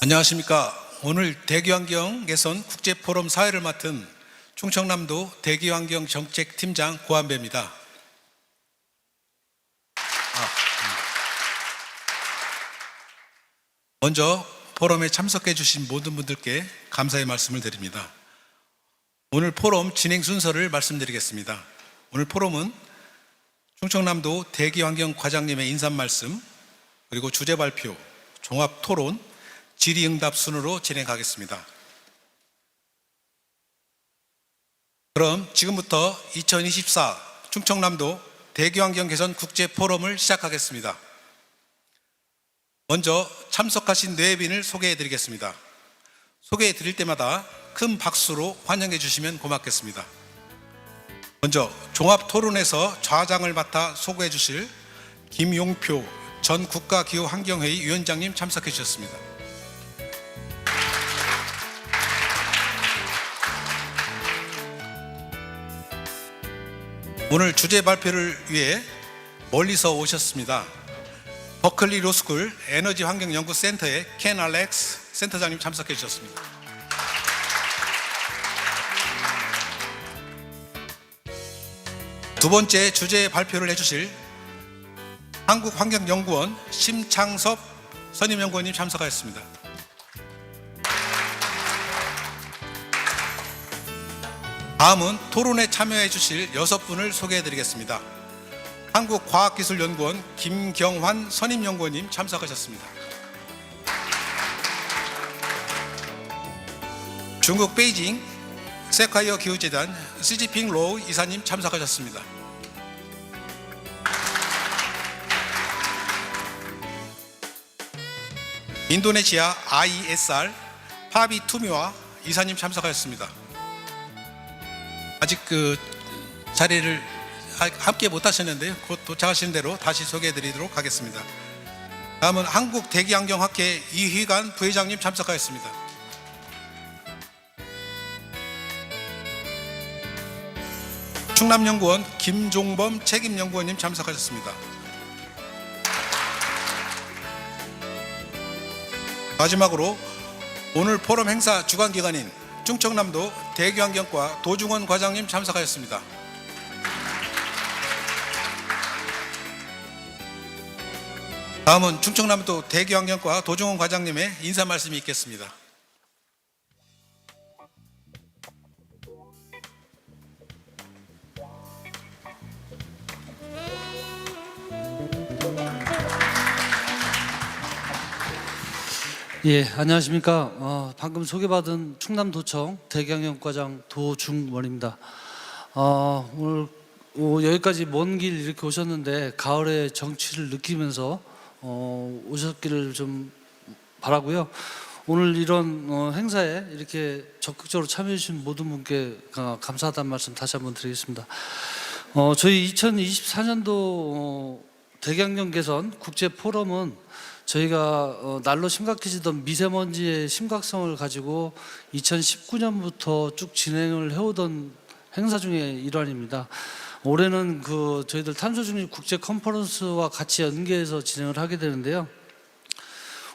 안녕하십니까. 오늘 대기환경 개선 국제포럼 사회를 맡은 충청남도 대기환경정책팀장 고한배입니다. 먼저 포럼에 참석해 주신 모든 분들께 감사의 말씀을 드립니다. 오늘 포럼 진행 순서를 말씀드리겠습니다. 오늘 포럼은 충청남도 대기환경과장님의 인사 말씀, 그리고 주제 발표, 종합 토론, 질의응답 순으로 진행하겠습니다. 그럼 지금부터 2024 충청남도 대기환경 개선 국제포럼을 시작하겠습니다. 먼저 참석하신 뇌빈을 소개해 드리겠습니다. 소개해 드릴 때마다 큰 박수로 환영해 주시면 고맙겠습니다. 먼저 종합 토론에서 좌장을 맡아 소개해 주실 김용표 전 국가기후환경회의 위원장님 참석해 주셨습니다. 오늘 주제 발표를 위해 멀리서 오셨습니다. 버클리 로스쿨 에너지 환경 연구 센터의 켄 알렉스 센터장님 참석해 주셨습니다. 두 번째 주제 발표를 해주실 한국환경연구원 심창섭 선임연구원님 참석하였습니다. 다음은 토론에 참여해 주실 6분을 소개해 드리겠습니다. 한국과학기술연구원 김경환 선임연구원님 참석하셨습니다. 중국 베이징 세콰이어 기후재단 시지핑 로우 이사님 참석하셨습니다. 인도네시아 ISR 파비 투미와 이사님 참석하셨습니다. 아직 자리를 함께 못 하셨는데요. 곧 도착하시는 대로 다시 소개해 드리도록 하겠습니다. 다음은 한국대기환경학회 이휘관 부회장님 참석하였습니다. 충남연구원 김종범 책임연구원님 참석하셨습니다. 마지막으로 오늘 포럼 행사 주관기관인 충청남도 대기환경과 도중원 과장님 참석하였습니다. 다음은 충청남도 대기환경과 도중원 과장님의 인사 말씀이 있겠습니다. 예, 안녕하십니까. 방금 소개받은 충남도청 대기환경과장 도중원입니다. 오늘 여기까지 먼 길 이렇게 오셨는데 가을의 정취를 느끼면서 오셨기를 좀 바라고요. 오늘 이런 행사에 이렇게 적극적으로 참여해 주신 모든 분께 감사하다는 말씀 다시 한번 드리겠습니다. 저희 2024년도 대기환경 개선 국제포럼은 저희가 날로 심각해지던 미세먼지의 심각성을 가지고 2019년부터 쭉 진행을 해오던 행사 중의 일환입니다. 올해는 저희들 탄소 중립 국제 컨퍼런스와 같이 연계해서 진행을 하게 되는데요.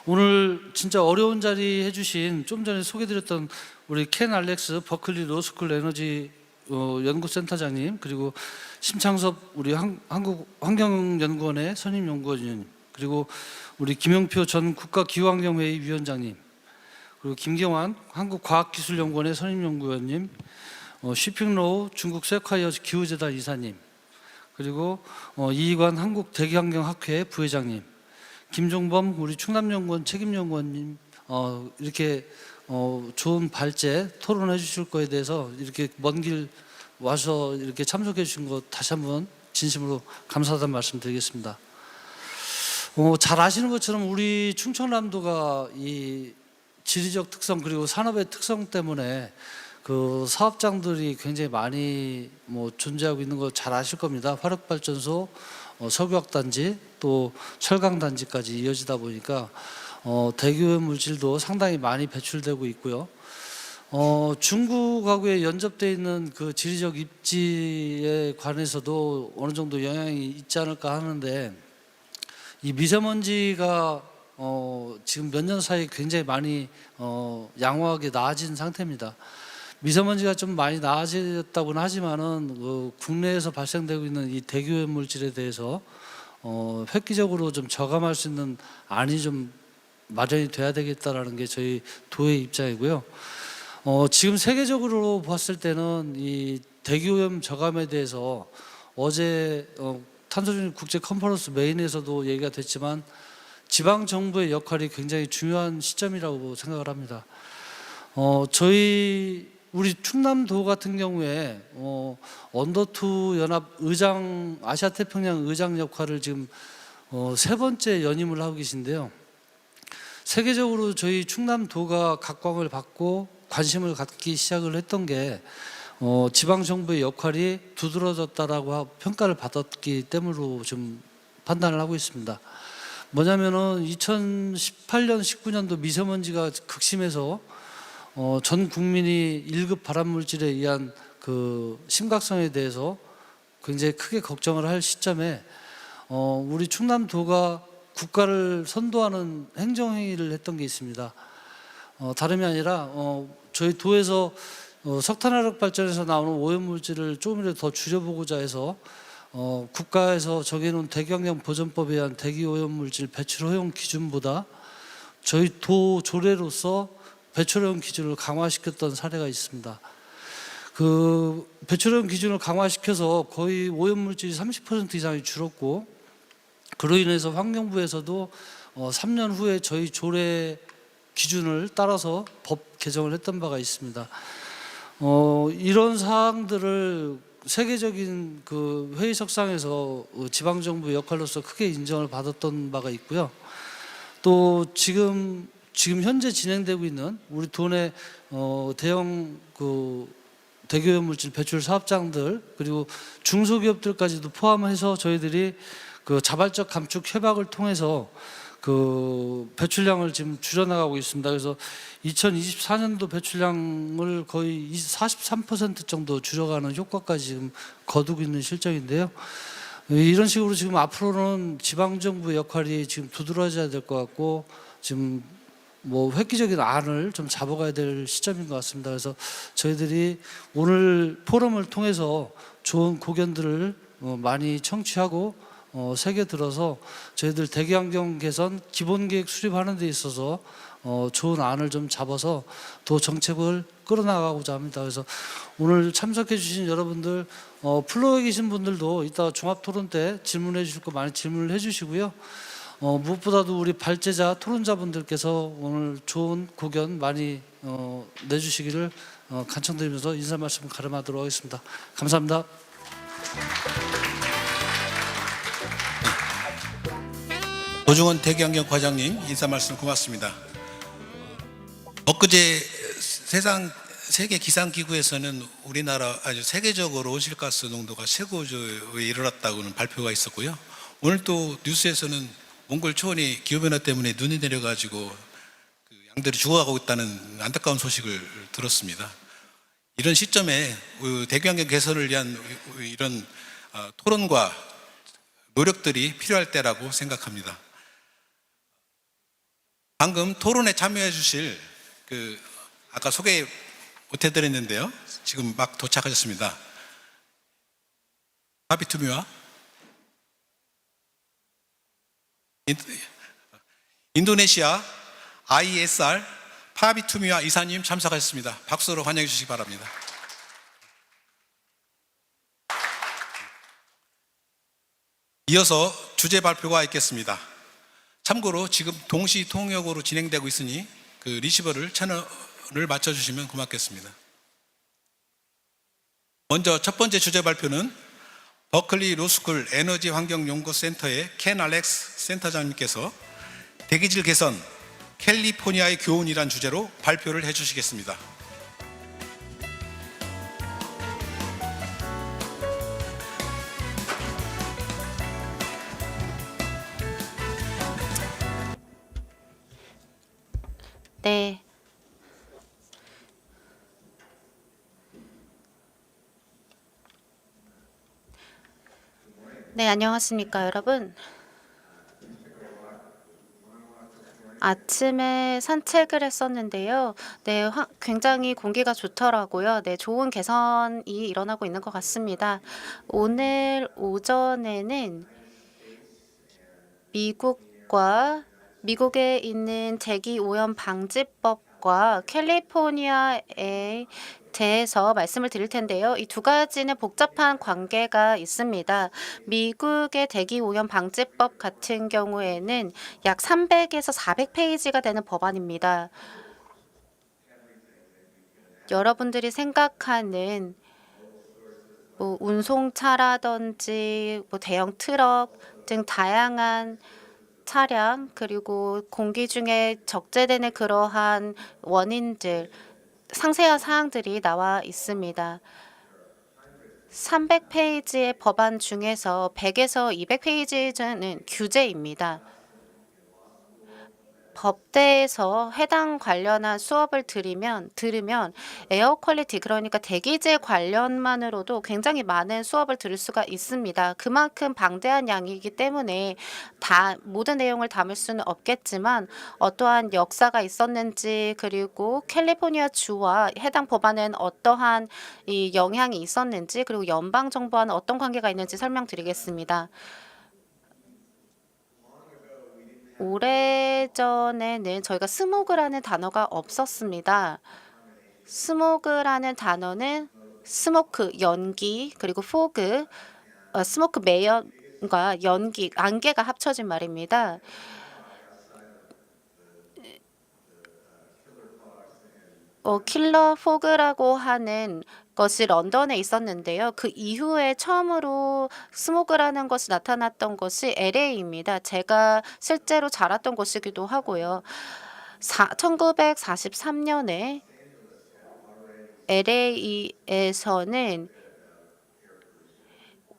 오늘 진짜 어려운 자리 해주신 좀 전에 소개드렸던 우리 켄 알렉스 버클리 로스쿨 에너지 연구센터장님, 그리고 심창섭 우리 한국환경연구원의 선임연구원님, 그리고 우리 김용표 전 국가기후환경회의 위원장님, 그리고 김경환 한국과학기술연구원의 선임연구원님, 쉬핑로우 중국 세콰이어 기후재단 이사님, 그리고 이희관 한국대기환경학회 부회장님, 김종범 우리 충남연구원 책임연구원님, 이렇게 좋은 발제 토론해 주실 거에 대해서 이렇게 먼 길 와서 이렇게 참석해 주신 것 다시 한번 진심으로 감사하다는 말씀 드리겠습니다. 잘 아시는 것처럼 우리 충청남도가 이 지리적 특성 그리고 산업의 특성 때문에 사업장들이 굉장히 많이 존재하고 있는 거 잘 아실 겁니다. 화력발전소, 석유화학단지, 또 철강단지까지 이어지다 보니까 대기오염 물질도 상당히 많이 배출되고 있고요. 중국하고의 연접되어 있는 지리적 입지에 관해서도 어느 정도 영향이 있지 않을까 하는데, 이 미세먼지가 지금 몇 년 사이에 굉장히 많이 양호하게 나아진 상태입니다. 미세먼지가 좀 많이 나아졌다고는 하지만은 국내에서 발생되고 있는 이 대기오염 물질에 대해서 획기적으로 좀 저감할 수 있는 안이 좀 마련이 돼야 되겠다라는 게 저희 도의 입장이고요. 지금 세계적으로 봤을 때는 이 대기오염 저감에 대해서 어제 탄소중립 국제 컨퍼런스 메인에서도 얘기가 됐지만 지방 정부의 역할이 굉장히 중요한 시점이라고 생각을 합니다. 우리 충남도 같은 경우에 언더2 연합 의장, 아시아 태평양 의장 역할을 지금 세 번째 연임을 하고 계신데요. 세계적으로 저희 충남도가 각광을 받고 관심을 갖기 시작을 했던 게 지방 정부의 역할이 두드러졌다라고 평가를 받았기 때문으로 좀 판단을 하고 있습니다. 뭐냐면은 2018년, 19년도 미세먼지가 극심해서 전 국민이 1급 발암 물질에 의한 그 심각성에 대해서 굉장히 크게 걱정을 할 시점에 우리 충남도가 국가를 선도하는 행정행위를 했던 게 있습니다. 다름이 아니라 저희 도에서 석탄화력 발전에서 나오는 오염물질을 조금이라도 더 줄여보고자 해서 국가에서 정해놓은 대기환경 보전법에 의한 대기오염물질 배출 허용 기준보다 저희 도 조례로서 배출 허용 기준을 강화시켰던 사례가 있습니다. 그 배출 허용 기준을 강화시켜서 거의 오염물질이 30% 이상이 줄었고, 그로 인해서 환경부에서도 3년 후에 저희 조례 기준을 따라서 법 개정을 했던 바가 있습니다. 이런 사항들을 세계적인 그 회의석상에서 지방정부 역할로서 크게 인정을 받았던 바가 있고요. 또 지금 현재 진행되고 있는 우리 도내 대형 그 대기오염 물질 배출 사업장들, 그리고 중소기업들까지도 포함해서 저희들이 그 자발적 감축 협약을 통해서 그 배출량을 지금 줄여나가고 있습니다. 그래서 2024년도 배출량을 거의 43% 정도 줄여가는 효과까지 지금 거두고 있는 실정인데요. 이런 식으로 지금 앞으로는 지방정부의 역할이 지금 두드러져야 될 것 같고, 지금 뭐 획기적인 안을 좀 잡아가야 될 시점인 것 같습니다. 그래서 저희들이 오늘 포럼을 통해서 좋은 고견들을 많이 청취하고 새겨 들어서 저희들 대기환경 개선 기본계획 수립하는 데 있어서 좋은 안을 좀 잡아서 도 정책을 끌어나가고자 합니다. 그래서 오늘 참석해 주신 여러분들, 플로어에 계신 분들도 이따 종합토론 때 질문해 주실 거 많이 질문을 해 주시고요. 무엇보다도 우리 발제자 토론자분들께서 오늘 좋은 고견 많이 내주시기를 간청드리면서 인사 말씀 가름하도록 하겠습니다. 감사합니다. 노중원 대기환경 과장님 인사 말씀 고맙습니다. 엊그제 세계 기상기구에서는 우리나라 아주 세계적으로 온실가스 농도가 최고조에 이르렀다고는 발표가 있었고요. 오늘 또 뉴스에서는 몽골 초원이 기후변화 때문에 눈이 내려가지고 그 양들이 죽어가고 있다는 안타까운 소식을 들었습니다. 이런 시점에 대기환경 개선을 위한 이런 토론과 노력들이 필요할 때라고 생각합니다. 방금 토론에 참여해 주실 아까 소개 못 해드렸는데요. 지금 막 도착하셨습니다. 파비투미와 인도네시아 ISR 파비투미와 이사님 참석하셨습니다. 박수로 환영해 주시기 바랍니다. 이어서 주제 발표가 있겠습니다. 참고로 지금 동시 통역으로 진행되고 있으니 그 리시버를 채널을 맞춰주시면 고맙겠습니다. 먼저 첫 번째 주제 발표는 버클리 로스쿨 에너지 환경 연구 센터의 켄 알렉스 센터장님께서 대기질 개선 캘리포니아의 교훈이란 주제로 발표를 해주시겠습니다. 네. 네, 안녕하십니까, 여러분. 아침에 산책을 했었는데요. 네, 굉장히 공기가 좋더라고요. 네, 좋은 개선이 일어나고 있는 것 같습니다. 오늘 오전에는 미국에 있는 대기 오염 방지법과 캘리포니아에 대해서 말씀을 드릴 텐데요. 이 두 가지는 복잡한 관계가 있습니다. 미국의 대기 오염 방지법 같은 경우에는 약 300에서 400페이지가 되는 법안입니다. 여러분들이 생각하는 운송차라든지 대형 트럭 등 다양한 차량 그리고 공기 중에 적재되는 그러한 원인들 상세한 사항들이 나와 있습니다. 300페이지의 법안 중에서 100에서 200페이지는 규제입니다. 법대에서 해당 관련한 수업을 들으면 에어 퀄리티 그러니까 대기질 관련만으로도 굉장히 많은 수업을 들을 수가 있습니다. 그만큼 방대한 양이기 때문에 모든 내용을 담을 수는 없겠지만 어떠한 역사가 있었는지 그리고 캘리포니아 주와 해당 법안은 어떠한 이 영향이 있었는지 그리고 연방 정부와는 어떤 관계가 있는지 설명드리겠습니다. 오래전에는 저희가 스모그라는 단어가 없었습니다. 스모그라는 단어는 스모크, 연기, 그리고 포그, 스모크 매연과 연기, 안개가 합쳐진 말입니다. 킬러 포그라고 하는 것이 런던에 있었는데요. 그 이후에 처음으로 스모그라는 것이 나타났던 것이 LA입니다. 제가 실제로 자랐던 곳이기도 하고요. 1943년에 LA에서는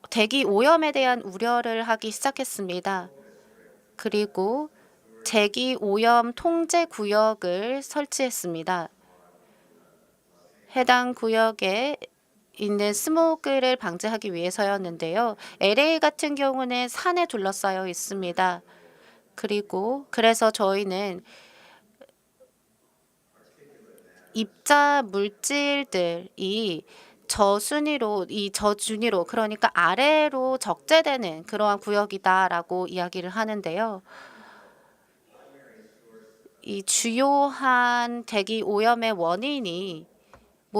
대기 오염에 대한 우려를 하기 시작했습니다. 그리고 대기 오염 통제 구역을 설치했습니다. 해당 구역에 있는 스모그를 방지하기 위해서였는데요. LA 같은 경우는 산에 둘러싸여 있습니다. 그래서 저희는 입자 물질들이 저준위로 그러니까 아래로 적재되는 그러한 구역이다라고 이야기를 하는데요. 이 주요한 대기 오염의 원인이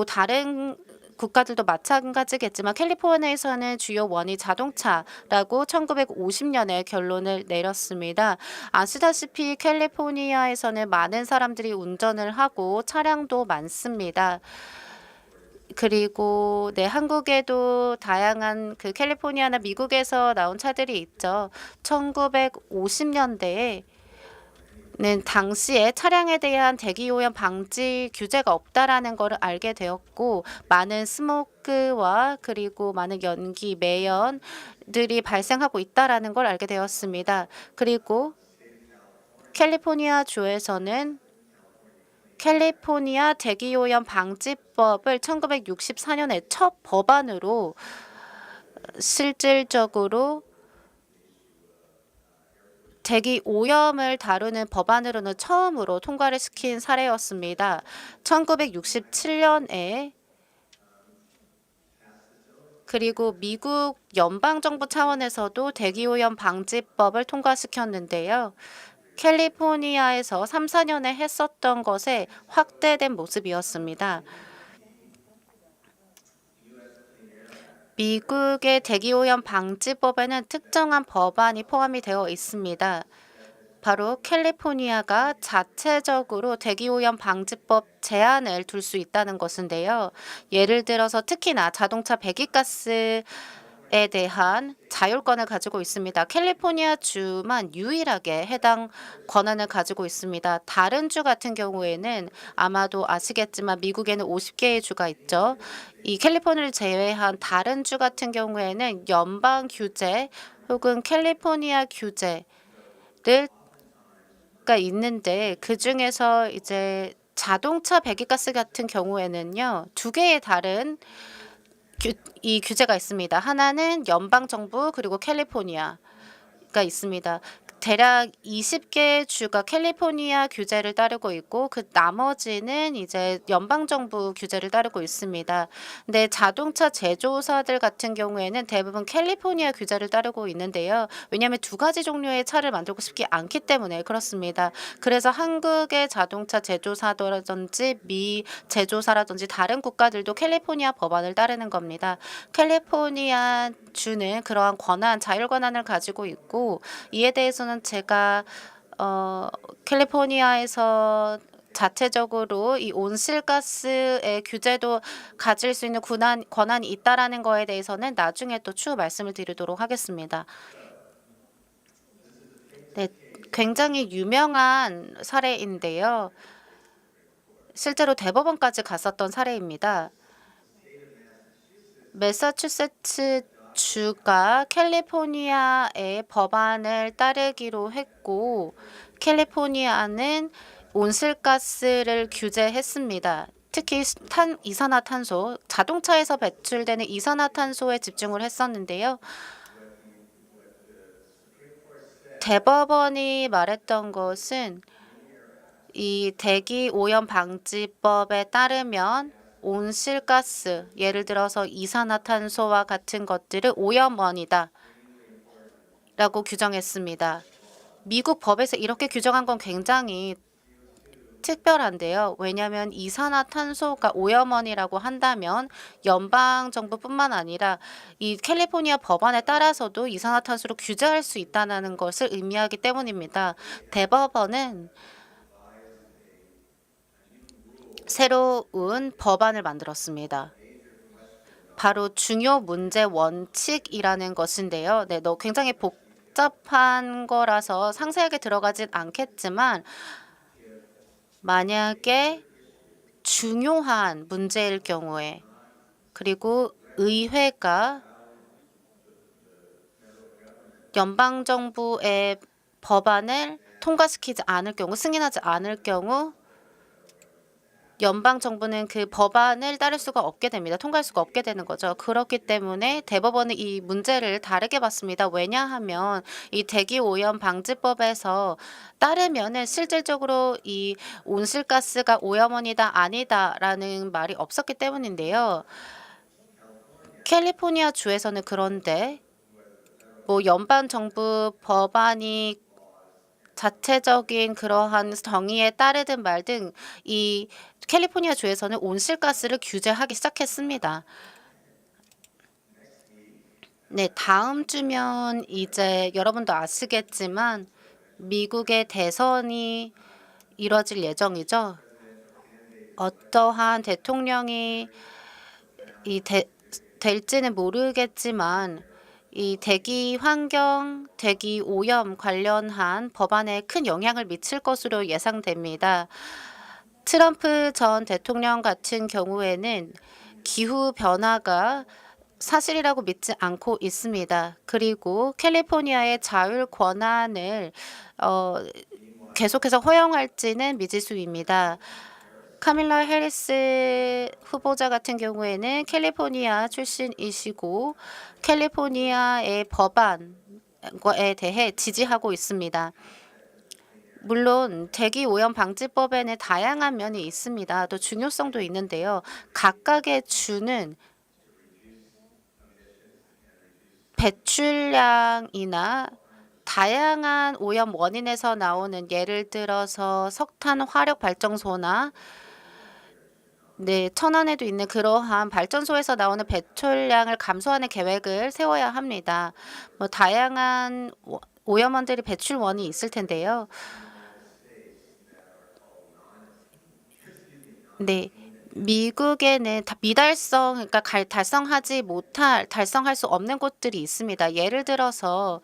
다른 국가들도 마찬가지겠지만 캘리포니아에서는 주요 원인 자동차라고 1950년에 결론을 내렸습니다. 아시다시피 캘리포니아에서는 많은 사람들이 운전을 하고 차량도 많습니다. 그리고 한국에도 다양한 캘리포니아나 미국에서 나온 차들이 있죠. 1950년대에 당시에 차량에 대한 대기오염 방지 규제가 없다라는 것을 알게 되었고 많은 스모크와 그리고 많은 연기, 매연들이 발생하고 있다라는 걸 알게 되었습니다. 그리고 캘리포니아 주에서는 캘리포니아 대기오염 방지법을 1964년에 첫 법안으로 실질적으로 대기 오염을 다루는 법안으로는 처음으로 통과를 시킨 사례였습니다. 1967년에 그리고 미국 연방정부 차원에서도 대기오염 방지법을 통과시켰는데요. 캘리포니아에서 3, 4년에 했었던 것에 확대된 모습이었습니다. 미국의 대기오염 방지법에는 특정한 법안이 포함이 되어 있습니다. 바로 캘리포니아가 자체적으로 대기오염 방지법 제한을 둘 수 있다는 것인데요. 예를 들어서 특히나 자동차 배기가스에 대한 자율권을 가지고 있습니다. 캘리포니아 주만 유일하게 해당 권한을 가지고 있습니다. 다른 주 같은 경우에는 아마도 아시겠지만 미국에는 50개의 주가 있죠. 이 캘리포니아를 제외한 다른 주 같은 경우에는 연방 규제 혹은 캘리포니아 규제를 가 있는데 그 중에서 이제 자동차 배기가스 같은 경우에는요, 두 개의 다른 규제가 있습니다. 하나는 연방 정부 그리고 캘리포니아가 있습니다. 대략 20개 주가 캘리포니아 규제를 따르고 있고 그 나머지는 이제 연방 정부 규제를 따르고 있습니다. 근데 자동차 제조사들 같은 경우에는 대부분 캘리포니아 규제를 따르고 있는데요. 왜냐하면 두 가지 종류의 차를 만들고 싶지 않기 때문에 그렇습니다. 그래서 한국의 자동차 제조사라든지 미 제조사라든지 다른 국가들도 캘리포니아 법안을 따르는 겁니다. 캘리포니아 주는 그러한 권한, 자율 권한을 가지고 있고 이에 대해서는 제가 캘리포니아에서 자체적으로 이 온실가스의 규제도 가질 수 있는 권한이 있다라는 거에 대해서는 나중에 또 추후 말씀을 드리도록 하겠습니다. 네, 굉장히 유명한 사례인데요. 실제로 대법원까지 갔었던 사례입니다. 매사추세츠 주가 캘리포니아의 법안을 따르기로 했고 캘리포니아는 온실가스를 규제했습니다. 특히 이산화탄소, 자동차에서 배출되는 이산화탄소에 집중을 했었는데요. 대법원이 말했던 것은 이 대기 오염 방지법에 따르면 온실가스, 예를 들어서 이산화탄소와 같은 것들은 오염원이다 라고 규정했습니다. 미국 법에서 이렇게 규정한 건 굉장히 특별한데요. 왜냐하면 이산화탄소가 오염원이라고 한다면 연방 정부뿐만 아니라 이 캘리포니아 법안에 따라서도 이산화탄소를 규제할 수 있다는 것을 의미하기 때문입니다. 대법원은 새로운 법안을 만들었습니다. 바로 중요 문제 원칙이라는 것인데요. 네, 굉장히 복잡한 거라서 상세하게 들어가진 않겠지만 만약에 중요한 문제일 경우에 그리고 의회가 연방정부의 법안을 통과시키지 않을 경우, 승인하지 않을 경우 연방 정부는 그 법안을 따를 수가 없게 됩니다. 통과할 수가 없게 되는 거죠. 그렇기 때문에 대법원은 이 문제를 다르게 봤습니다. 왜냐하면 이 대기 오염 방지법에서 따르면은 실질적으로 이 온실가스가 오염원이다 아니다라는 말이 없었기 때문인데요. 캘리포니아 주에서는 그런데 뭐 연방 정부 법안이 자체적인 그러한 정의에 따르든 말든 이 캘리포니아 주에서는 온실가스를 규제하기 시작했습니다. 네, 다음 주면 이제 여러분도 아시겠지만 미국의 대선이 이뤄질 예정이죠. 어떠한 대통령이 될지는 모르겠지만 이 대기 환경, 대기 오염 관련한 법안에 큰 영향을 미칠 것으로 예상됩니다. 트럼프 전 대통령 같은 경우에는 기후 변화가 사실이라고 믿지 않고 있습니다. 그리고 캘리포니아의 자율 권한을 계속해서 허용할지는 미지수입니다. 카밀라 해리스 후보자 같은 경우에는 캘리포니아 출신이시고 캘리포니아의 법안에 대해 지지하고 있습니다. 물론 대기 오염 방지법에는 다양한 면이 있습니다. 또 중요성도 있는데요. 각각의 주는 배출량이나 다양한 오염 원인에서 나오는 예를 들어서 석탄 화력 발전소나 네, 천안에도 있는 그러한 발전소에서 나오는 배출량을 감소하는 계획을 세워야 합니다. 뭐 다양한 오염원들이 배출원이 있을 텐데요. 네, 미국에는 그러니까 달성할 수 없는 곳들이 있습니다. 예를 들어서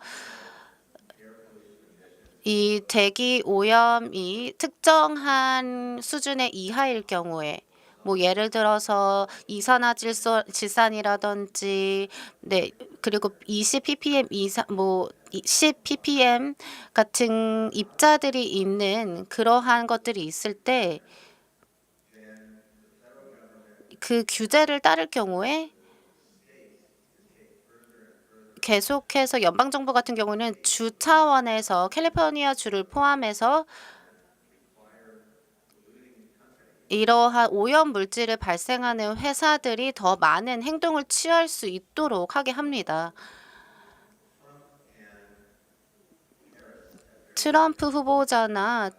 이 대기 오염이 특정한 수준의 이하일 경우에 뭐 예를 들어서 이산화질산이라든지 네 그리고 20 ppm 이상 뭐 10 ppm 같은 입자들이 있는 그러한 것들이 있을 때 그 규제를 따를 경우에 계속해서 연방 정부 같은 경우는 주 차원에서 캘리포니아 주를 포함해서 이러한 오염 물질을 발생하는 회사들이 더 많은 행동을 취할 수 있도록 하게 합니다. 트럼프 후보자나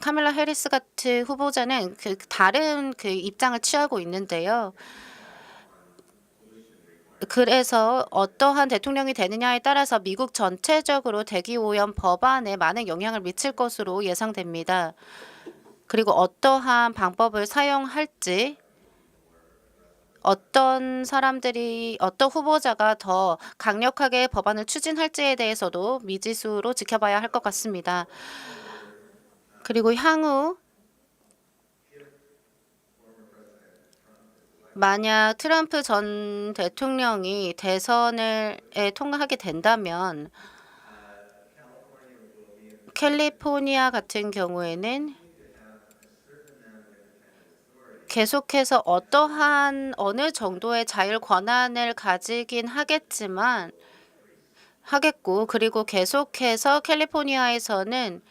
카밀라 해리스 같은 후보자는 다른 입장을 취하고 있는데요. 그래서 어떠한 대통령이 되느냐에 따라서 미국 전체적으로 대기 오염 법안에 많은 영향을 미칠 것으로 예상됩니다. 그리고 어떠한 방법을 사용할지, 어떤 후보자가 더 강력하게 법안을 추진할지에 대해서도 미지수로 지켜봐야 할 것 같습니다. 그리고 향후 만약 트럼프 전 대통령이 대선에 통과하게 된다면 캘리포니아 같은 경우에는 계속해서 어느 정도의 자율 권한을 가지긴 하겠고, 그리고 계속해서 캘리포니아에서는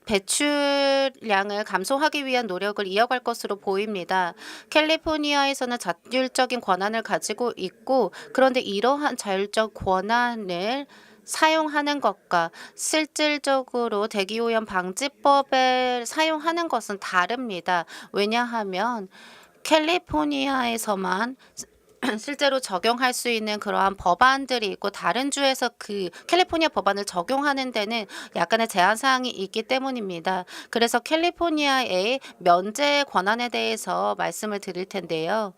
배출량을 감소하기 위한 노력을 이어갈 것으로 보입니다. 캘리포니아에서는 자율적인 권한을 가지고 있고, 그런데 이러한 자율적 권한을 사용하는 것과 실질적으로 대기오염 방지법을 사용하는 것은 다릅니다. 왜냐하면 캘리포니아에서만 실제로 적용할 수 있는 그러한 법안들이 있고 다른 주에서 캘리포니아 법안을 적용하는 데는 약간의 제한 사항이 있기 때문입니다. 그래서 캘리포니아의 면제 권한에 대해서 말씀을 드릴 텐데요.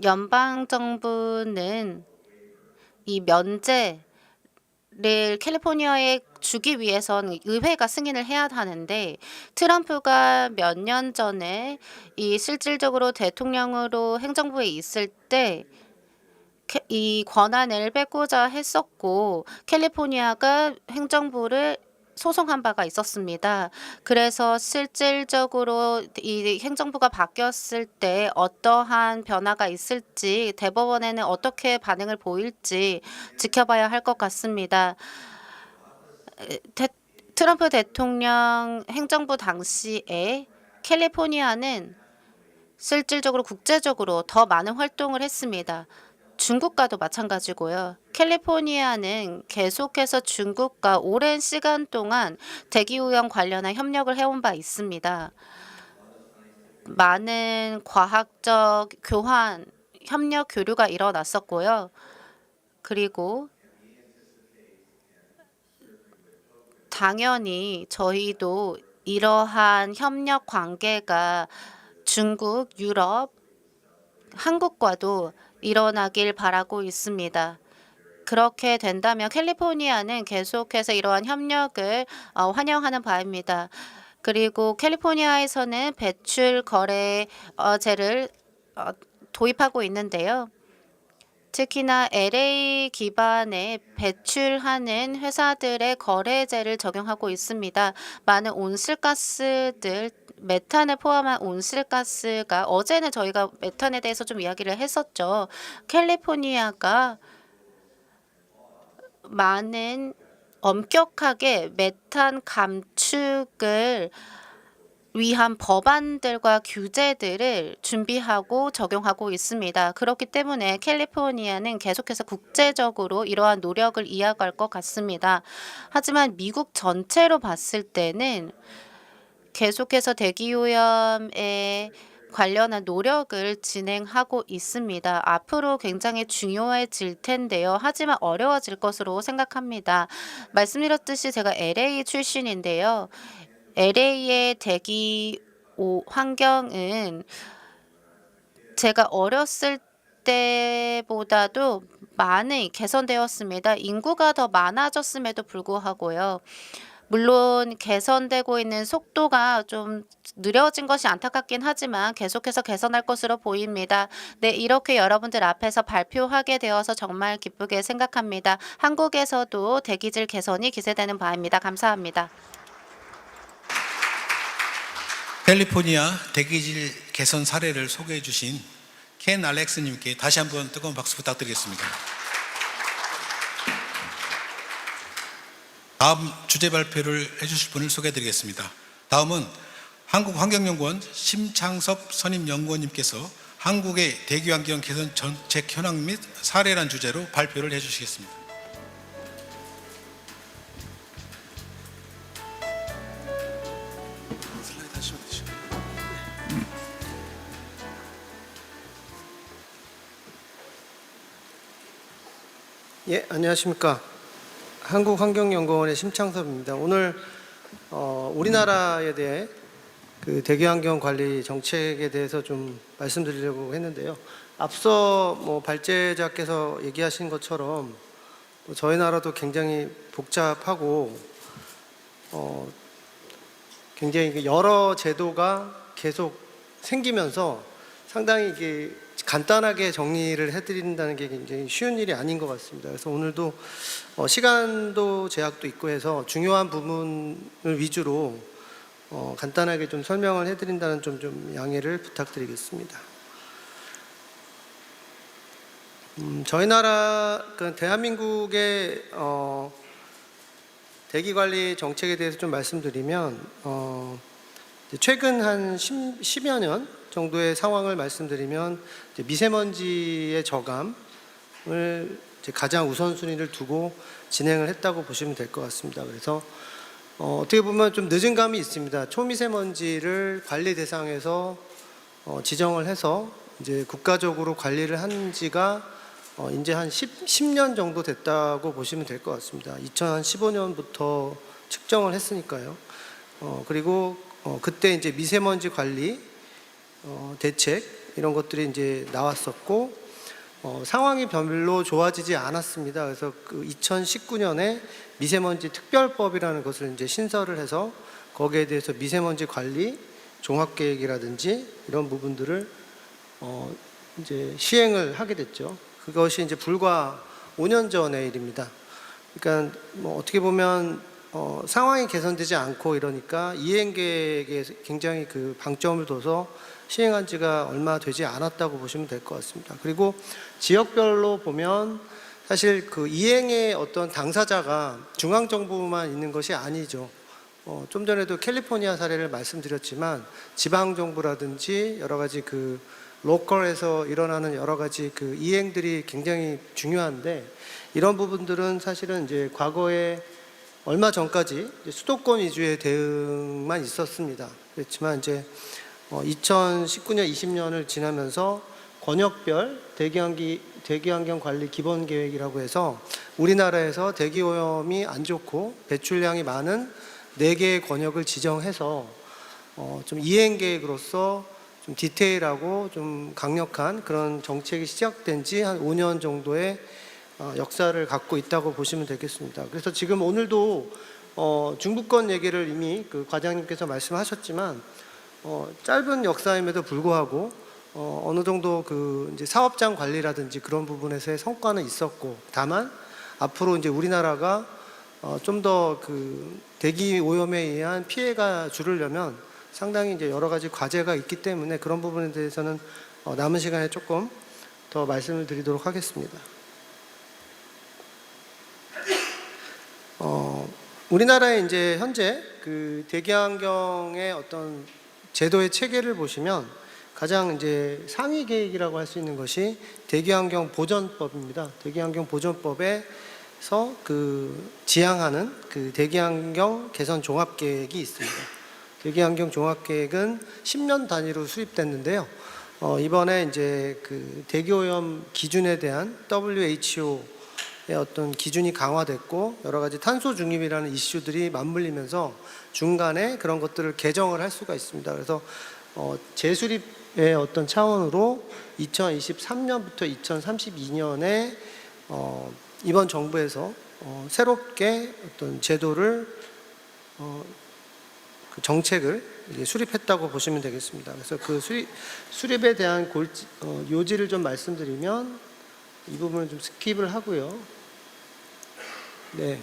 연방 정부는 이 면제를 캘리포니아에 주기 위해서는 의회가 승인을 해야 하는데 트럼프가 몇 년 전에 실질적으로 대통령으로 행정부에 있을 때 이 권한을 뺏고자 했었고 캘리포니아가 행정부를 소송한 바가 있었습니다. 그래서 실질적으로 이 행정부가 바뀌었을 때 어떠한 변화가 있을지 대법원에는 어떻게 반응을 보일지 지켜봐야 할 것 같습니다. 트럼프 대통령 행정부 당시에 캘리포니아는 실질적으로 국제적으로 더 많은 활동을 했습니다. 중국과도 마찬가지고요. 캘리포니아는 계속해서 중국과 오랜 시간 동안 대기오염 관련한 협력을 해온 바 있습니다. 많은 과학적 교환, 협력 교류가 일어났었고요. 그리고 당연히 저희도 이러한 협력 관계가 중국, 유럽, 한국과도 일어나길 바라고 있습니다. 그렇게 된다면 캘리포니아는 계속해서 이러한 협력을 환영하는 바입니다. 그리고 캘리포니아에서는 배출 거래제를 도입하고 있는데요. 특히나 LA 기반의 배출하는 회사들의 거래제를 적용하고 있습니다. 많은 온실가스들, 메탄을 포함한 온실가스가 어제는 저희가 메탄에 대해서 좀 이야기를 했었죠. 캘리포니아가 많은 엄격하게 메탄 감축을 위한 법안들과 규제들을 준비하고 적용하고 있습니다. 그렇기 때문에 캘리포니아는 계속해서 국제적으로 이러한 노력을 이어갈 것 같습니다. 하지만 미국 전체로 봤을 때는 계속해서 대기오염에 관련한 노력을 진행하고 있습니다. 앞으로 굉장히 중요해질 텐데요. 하지만 어려워질 것으로 생각합니다. 말씀드렸듯이 제가 LA 출신인데요. LA의 대기 환경은 제가 어렸을 때보다도 많이 개선되었습니다. 인구가 더 많아졌음에도 불구하고요. 물론 개선되고 있는 속도가 좀 느려진 것이 안타깝긴 하지만 계속해서 개선할 것으로 보입니다. 네, 이렇게 여러분들 앞에서 발표하게 되어서 정말 기쁘게 생각합니다. 한국에서도 대기질 개선이 기대되는 바입니다. 감사합니다. 캘리포니아 대기질 개선 사례를 소개해 주신 켄 알렉스님께 다시 한번 뜨거운 박수 부탁드리겠습니다. 다음 주제 발표를 해주실 분을 소개해드리겠습니다. 다음은 한국환경연구원 심창섭 선임연구원님께서 한국의 대기환경 개선 정책 현황 및 사례란 주제로 발표를 해주시겠습니다. 예, 안녕하십니까. 한국환경연구원의 심창섭입니다. 오늘 우리나라에 대해 그 대기환경 관리 정책에 대해서 좀 말씀드리려고 했는데요. 앞서 발제자께서 얘기하신 것처럼 저희 나라도 굉장히 복잡하고 굉장히 여러 제도가 계속 생기면서 상당히 이게 간단하게 정리를 해드린다는 게 굉장히 쉬운 일이 아닌 것 같습니다. 그래서 오늘도 시간도 제약도 있고 해서 중요한 부분을 위주로 간단하게 좀 설명을 해드린다는 좀 양해를 부탁드리겠습니다. 저희 나라 대한민국의 대기관리 정책에 대해서 좀 말씀드리면 최근 한 10여 년 정도의 상황을 말씀드리면 미세먼지의 저감을 가장 우선순위를 두고 진행을 했다고 보시면 될 것 같습니다. 그래서 어떻게 보면 좀 늦은 감이 있습니다. 초미세먼지를 관리 대상에서 지정을 해서 이제 국가적으로 관리를 한 지가 이제 한 10년 정도 됐다고 보시면 될 것 같습니다. 2015년부터 측정을 했으니까요. 그리고 그때 이제 미세먼지 관리 대책 이런 것들이 이제 나왔었고 상황이 별로 좋아지지 않았습니다. 그래서 그 2019년에 미세먼지 특별법이라는 것을 이제 신설을 해서 거기에 대해서 미세먼지 관리 종합계획이라든지 이런 부분들을 이제 시행을 하게 됐죠. 그것이 이제 불과 5년 전의 일입니다. 그러니까 어떻게 보면 상황이 개선되지 않고 이러니까 이행계획에 굉장히 그 방점을 둬서 시행한 지가 얼마 되지 않았다고 보시면 될 것 같습니다. 그리고 지역별로 보면 사실 그 이행의 어떤 당사자가 중앙정부만 있는 것이 아니죠. 좀 전에도 캘리포니아 사례를 말씀드렸지만 지방정부라든지 여러 가지 그 로컬에서 일어나는 여러 가지 그 이행들이 굉장히 중요한데 이런 부분들은 사실은 이제 과거에 얼마 전까지 수도권 위주의 대응만 있었습니다. 그렇지만 이제 2019년, 20년을 지나면서 권역별 대기환경 관리 기본 계획이라고 해서 우리나라에서 대기오염이 안 좋고 배출량이 많은 4개의 권역을 지정해서 좀 이행 계획으로서 좀 디테일하고 좀 강력한 그런 정책이 시작된 지 한 5년 정도의 역사를 갖고 있다고 보시면 되겠습니다. 그래서 지금 오늘도 중부권 얘기를 이미 그 과장님께서 말씀하셨지만 짧은 역사임에도 불구하고 어느 정도 그 이제 사업장 관리라든지 그런 부분에서의 성과는 있었고 다만 앞으로 이제 우리나라가 좀 더 그 대기 오염에 의한 피해가 줄으려면 상당히 이제 여러 가지 과제가 있기 때문에 그런 부분에 대해서는 남은 시간에 조금 더 말씀을 드리도록 하겠습니다. 우리나라의 이제 현재 그 대기환경의 어떤 제도의 체계를 보시면 가장 이제 상위 계획이라고 할 수 있는 것이 대기환경 보전법입니다. 대기환경 보전법에서 그 지향하는 그 대기환경 개선 종합계획이 있습니다. 대기환경 종합계획은 10년 단위로 수립됐는데요. 이번에 이제 그 대기오염 기준에 대한 WHO의 어떤 기준이 강화됐고 여러 가지 탄소 중립이라는 이슈들이 맞물리면서 중간에 그런 것들을 개정을 할 수가 있습니다. 그래서 재수립의 어떤 차원으로 2023년부터 2032년에 이번 정부에서 새롭게 어떤 제도를 그 정책을 수립했다고 보시면 되겠습니다. 그래서 그 수립에 대한 요지를 좀 말씀드리면 이 부분을 좀 스킵을 하고요. 네.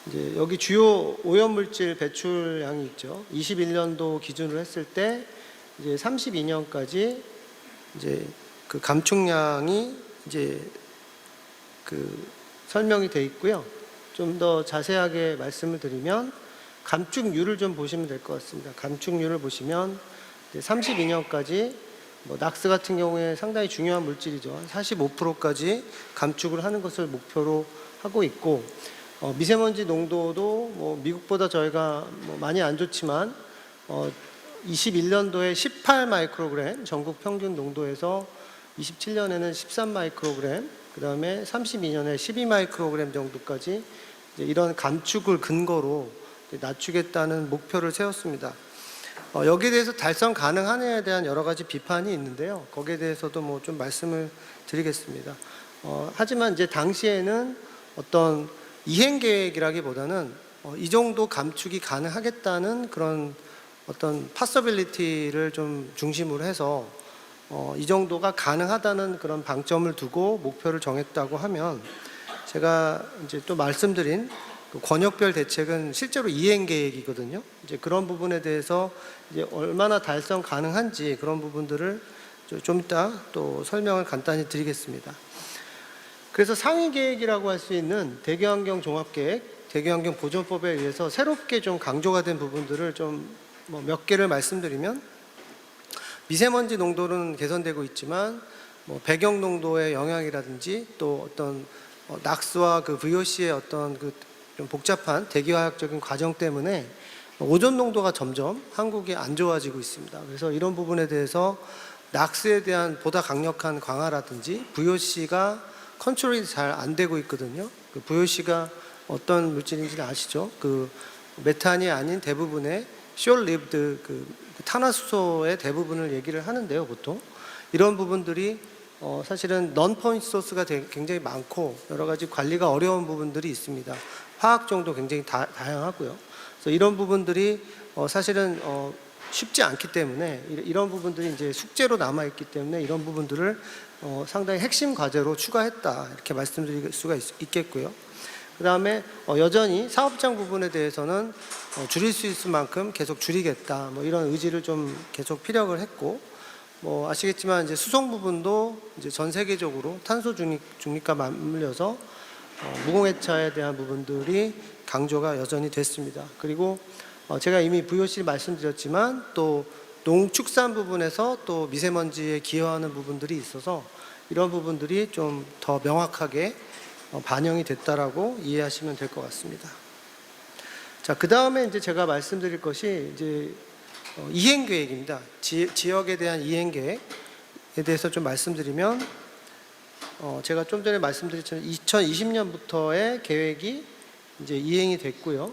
이제 여기 주요 오염물질 배출량이 있죠. 21년도 기준으로 했을 때 이제 32년까지 이제 그 감축량이 이제 그 설명이 돼 있고요. 좀 더 자세하게 말씀을 드리면 감축률을 좀 보시면 될 것 같습니다. 감축률을 보시면 32년까지 뭐 낙스 같은 경우에 상당히 중요한 물질이죠. 45%까지 감축을 하는 것을 목표로 하고 있고, 미세먼지 농도도 뭐 미국보다 저희가 뭐 많이 안 좋지만 21년도에 18 마이크로그램 전국 평균 농도에서 27년에는 13 마이크로그램, 그 다음에 32년에 12 마이크로그램 정도까지 이제 이런 감축을 근거로 낮추겠다는 목표를 세웠습니다. 여기에 대해서 달성 가능하냐에 대한 여러 가지 비판이 있는데요. 거기에 대해서도 뭐 좀 말씀을 드리겠습니다. 하지만 이제 당시에는 어떤 이행 계획이라기보다는 이 정도 감축이 가능하겠다는 그런 어떤 파서빌리티를 좀 중심으로 해서 이 정도가 가능하다는 그런 방점을 두고 목표를 정했다고 하면, 제가 이제 또 말씀드린 그 권역별 대책은 실제로 이행 계획이거든요. 이제 그런 부분에 대해서 이제 얼마나 달성 가능한지 그런 부분들을 좀 이따 또 설명을 간단히 드리겠습니다. 그래서 상위 계획이라고 할 수 있는 대기환경 종합계획, 대기환경 보존법에 의해서 새롭게 좀 강조가 된 부분들을 좀 뭐 몇 개를 말씀드리면, 미세먼지 농도는 개선되고 있지만 뭐 배경 농도의 영향이라든지 또 어떤 낙스와 그 VOC의 어떤 그 좀 복잡한 대기화학적인 과정 때문에 오존 농도가 점점 한국이 안 좋아지고 있습니다. 그래서 이런 부분에 대해서 낙스에 대한 보다 강력한 강화라든지 VOC가 컨트롤이 잘 안 되고 있거든요. 그 VOC가 어떤 물질인지는 아시죠? 그 메탄이 아닌 대부분의 숏리브드 그 탄화수소의 대부분을 얘기를 하는데요, 보통. 이런 부분들이 사실은 넌 포인트 소스가 굉장히 많고 여러 가지 관리가 어려운 부분들이 있습니다. 화학종도 굉장히 다양하고요. 그래서 이런 부분들이 사실은 쉽지 않기 때문에 이런 부분들이 이제 숙제로 남아 있기 때문에 이런 부분들을 상당히 핵심 과제로 추가했다, 이렇게 말씀드릴 수가 있겠고요. 그 다음에 여전히 사업장 부분에 대해서는 줄일 수 있을 만큼 계속 줄이겠다, 뭐 이런 의지를 좀 계속 피력을 했고, 뭐 아시겠지만 이제 수송 부분도 이제 전 세계적으로 탄소 중립과 맞물려서 무공해차에 대한 부분들이 강조가 여전히 됐습니다. 그리고 제가 이미 VOC 말씀드렸지만 또 농축산 부분에서 또 미세먼지에 기여하는 부분들이 있어서 이런 부분들이 좀 더 명확하게 반영이 됐다라고 이해하시면 될 것 같습니다. 자, 그 다음에 이제 제가 말씀드릴 것이 이제 이행 계획입니다. 지역에 대한 이행 계획에 대해서 좀 말씀드리면, 제가 좀 전에 말씀드렸지만 2020년부터의 계획이 이제 이행이 됐고요.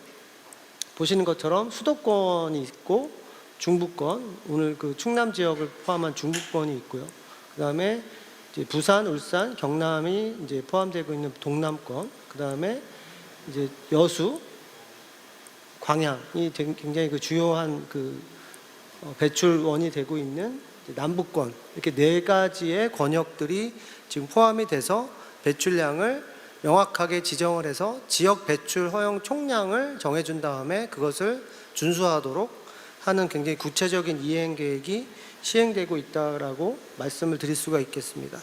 보시는 것처럼 수도권이 있고 중부권, 오늘 그 충남 지역을 포함한 중부권이 있고요. 그 다음에 이제 부산, 울산, 경남이 이제 포함되고 있는 동남권, 그 다음에 이제 여수, 광양이 굉장히 그 주요한 그 배출원이 되고 있는 남부권, 이렇게 네 가지의 권역들이 지금 포함이 돼서 배출량을 명확하게 지정을 해서 지역 배출 허용 총량을 정해준 다음에 그것을 준수하도록 하는 굉장히 구체적인 이행 계획이 시행되고 있다라고 말씀을 드릴 수가 있겠습니다.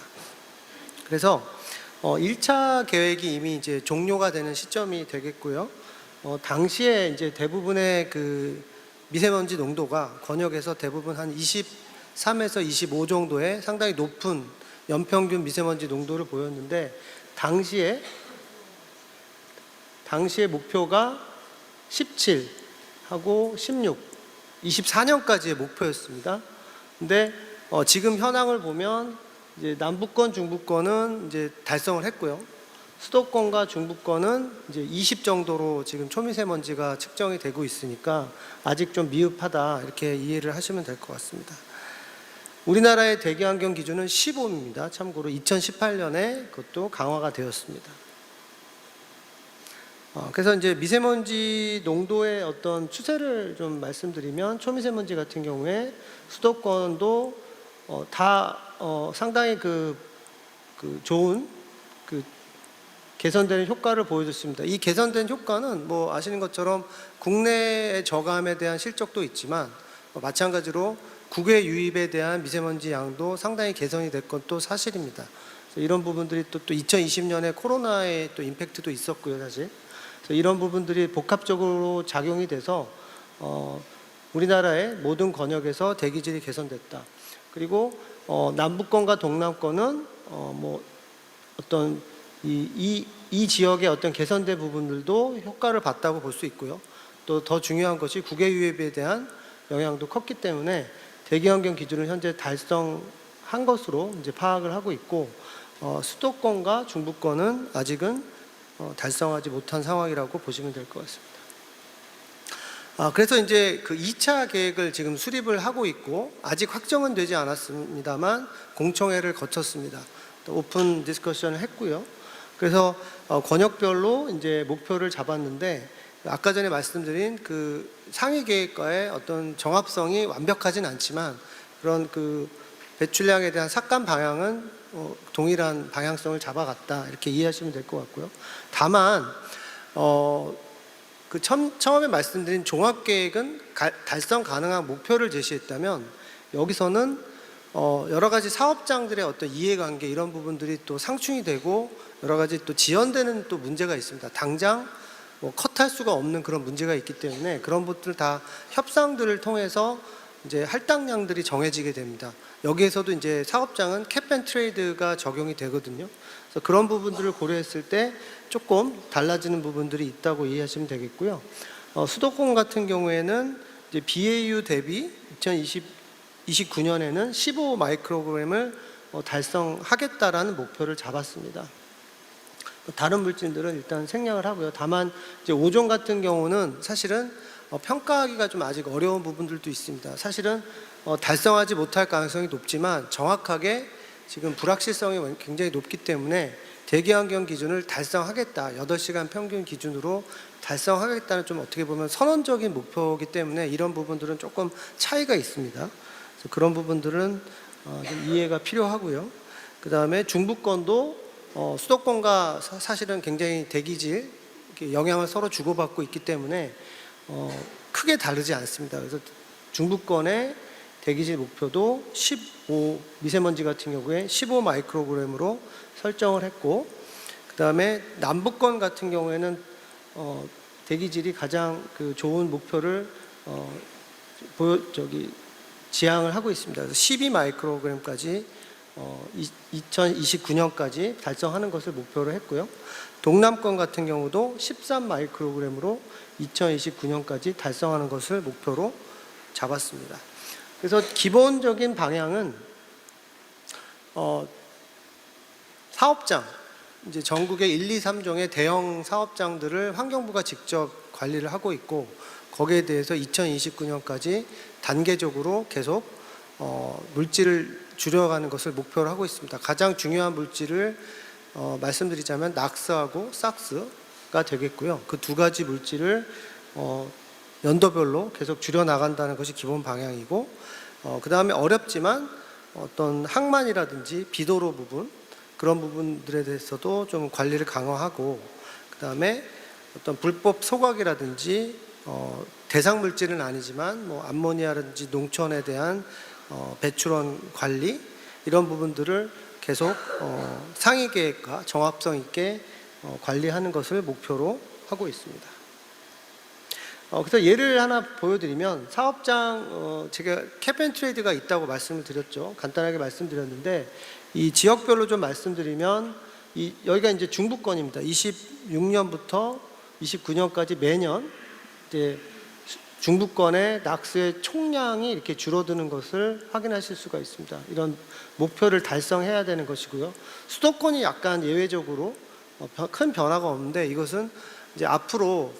그래서 1차 계획이 이미 이제 종료가 되는 시점이 되겠고요. 당시에 이제 대부분의 그 미세먼지 농도가 권역에서 대부분 한 23에서 25 정도의 상당히 높은 연평균 미세먼지 농도를 보였는데, 당시에 목표가 17하고 16, 24년까지의 목표였습니다. 근데 지금 현황을 보면 이제 남부권, 중부권은 이제 달성을 했고요. 수도권과 중부권은 이제 20 정도로 지금 초미세먼지가 측정이 되고 있으니까 아직 좀 미흡하다, 이렇게 이해를 하시면 될 것 같습니다. 우리나라의 대기환경 기준은 15입니다. 참고로 2018년에 그것도 강화가 되었습니다. 그래서 이제 미세먼지 농도의 어떤 추세를 좀 말씀드리면, 초미세먼지 같은 경우에 수도권도 다 상당히 그 좋은 그 개선되는 효과를 보여줬습니다. 이 개선된 효과는 뭐 아시는 것처럼 국내의 저감에 대한 실적도 있지만 마찬가지로 국외 유입에 대한 미세먼지 양도 상당히 개선이 된 건 또 사실입니다. 그래서 이런 부분들이 또 2020년에 코로나의 또 임팩트도 있었고요, 사실. 그래서 이런 부분들이 복합적으로 작용이 돼서 우리나라의 모든 권역에서 대기질이 개선됐다. 그리고 남부권과 동남권은 뭐 어떤 이 지역의 어떤 개선된 부분들도 효과를 봤다고 볼 수 있고요. 또 더 중요한 것이 국외 유입에 대한 영향도 컸기 때문에 대기환경 기준을 현재 달성한 것으로 이제 파악을 하고 있고, 수도권과 중부권은 아직은 달성하지 못한 상황이라고 보시면 될 것 같습니다. 그래서 이제 그 2차 계획을 지금 수립을 하고 있고, 아직 확정은 되지 않았습니다만 공청회를 거쳤습니다. 또 오픈 디스커션을 했고요. 그래서 권역별로 이제 목표를 잡았는데, 아까 전에 말씀드린 그 상위 계획과의 어떤 정합성이 완벽하진 않지만 그런 그 배출량에 대한 삭감 방향은 동일한 방향성을 잡아갔다, 이렇게 이해하시면 될 것 같고요. 다만 그 처음에 말씀드린 종합계획은 달성 가능한 목표를 제시했다면, 여기서는 여러 가지 사업장들의 어떤 이해관계, 이런 부분들이 또 상충이 되고 여러 가지 또 지연되는 또 문제가 있습니다. 당장 뭐 컷할 수가 없는 그런 문제가 있기 때문에 그런 것들 다 협상들을 통해서 이제 할당량들이 정해지게 됩니다. 여기에서도 이제 사업장은 캡앤트레이드가 적용이 되거든요. 그래서 그런 부분들을 고려했을 때 조금 달라지는 부분들이 있다고 이해하시면 되겠고요. 수도권 같은 경우에는 이제 BAU 대비 2029년에는 15 마이크로그램을 달성하겠다라는 목표를 잡았습니다. 다른 물질들은 일단 생략을 하고요. 다만 이제 오존 같은 경우는 사실은 평가하기가 좀 아직 어려운 부분들도 있습니다. 사실은 달성하지 못할 가능성이 높지만 정확하게 지금 불확실성이 굉장히 높기 때문에 대기환경 기준을 달성하겠다, 8시간 평균 기준으로 달성하겠다는 좀 어떻게 보면 선언적인 목표이기 때문에 이런 부분들은 조금 차이가 있습니다. 그래서 그런 부분들은 좀 이해가 필요하고요. 그 다음에 중부권도 수도권과 사실은 굉장히 대기질 영향을 서로 주고받고 있기 때문에 크게 다르지 않습니다. 그래서 중부권의 대기질 목표도 15, 미세먼지 같은 경우에 15 마이크로그램으로 설정을 했고, 그 다음에 남부권 같은 경우에는 대기질이 가장 그 좋은 목표를 지향을 하고 있습니다. 그래서 12 마이크로그램까지 2029년까지 달성하는 것을 목표로 했고요. 동남권 같은 경우도 13 마이크로그램으로 2029년까지 달성하는 것을 목표로 잡았습니다. 그래서 기본적인 방향은 사업장, 이제 전국의 1, 2, 3종의 대형 사업장들을 환경부가 직접 관리를 하고 있고, 거기에 대해서 2029년까지 단계적으로 계속 물질을 줄여가는 것을 목표로 하고 있습니다. 가장 중요한 물질을 말씀드리자면 낙스하고 삭스가 되겠고요. 그 두 가지 물질을 연도별로 계속 줄여 나간다는 것이 기본 방향이고, 그 다음에 어렵지만 어떤 항만이라든지 비도로 부분, 그런 부분들에 대해서도 좀 관리를 강화하고, 그 다음에 어떤 불법 소각이라든지 대상 물질은 아니지만 뭐 암모니아라든지 농촌에 대한 배출원 관리, 이런 부분들을 계속 상위 계획과 정합성 있게 관리하는 것을 목표로 하고 있습니다. 그래서 예를 하나 보여드리면, 사업장 제가 캡앤트레이드가 있다고 말씀을 드렸죠. 간단하게 말씀드렸는데, 이 지역별로 좀 말씀드리면, 여기가 이제 중부권입니다. 26년부터 29년까지 매년 이제 중부권의 낙스의 총량이 이렇게 줄어드는 것을 확인하실 수가 있습니다. 이런 목표를 달성해야 되는 것이고요. 수도권이 약간 예외적으로 큰 변화가 없는데, 이것은 이제 앞으로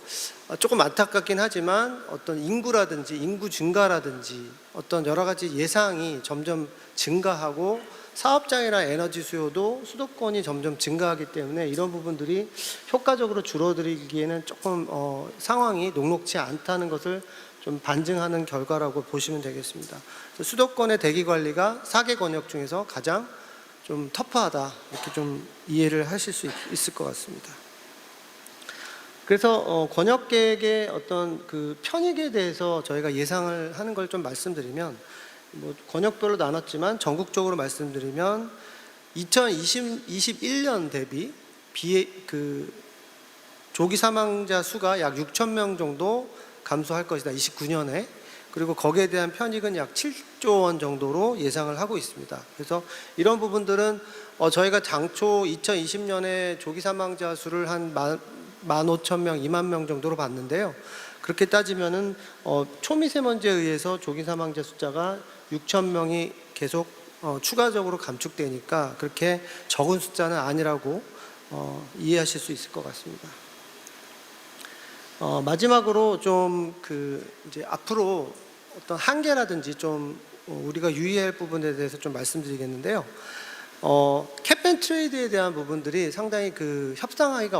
조금 안타깝긴 하지만 어떤 인구라든지 인구 증가라든지 어떤 여러 가지 예상이 점점 증가하고, 사업장이나 에너지 수요도 수도권이 점점 증가하기 때문에 이런 부분들이 효과적으로 줄어들기에는 조금 상황이 녹록지 않다는 것을 좀 반증하는 결과라고 보시면 되겠습니다. 수도권의 대기 관리가 4개 권역 중에서 가장 좀 터프하다, 이렇게 좀 이해를 하실 수 있을 것 같습니다. 그래서 권역 계획의 어떤 그 편익에 대해서 저희가 예상을 하는 걸 좀 말씀드리면, 뭐 권역별로 나눴지만 전국적으로 말씀드리면 2021년 대비 조기 사망자 수가 약 6천 명 정도 감소할 것이다. 29년에. 그리고 거기에 대한 편익은 약 7조 원 정도로 예상을 하고 있습니다. 그래서 이런 부분들은 저희가 당초 2020년에 조기 사망자 수를 한 15,000명, 2만 명 정도로 봤는데요. 그렇게 따지면은 초미세먼지에 의해서 조기 사망자 숫자가 6천 명이 계속 추가적으로 감축되니까 그렇게 적은 숫자는 아니라고 이해하실 수 있을 것 같습니다. 마지막으로 좀 이제 앞으로 어떤 한계라든지 좀 우리가 유의할 부분에 대해서 좀 말씀드리겠는데요. 캡앤트레이드에 대한 부분들이 상당히 협상하기가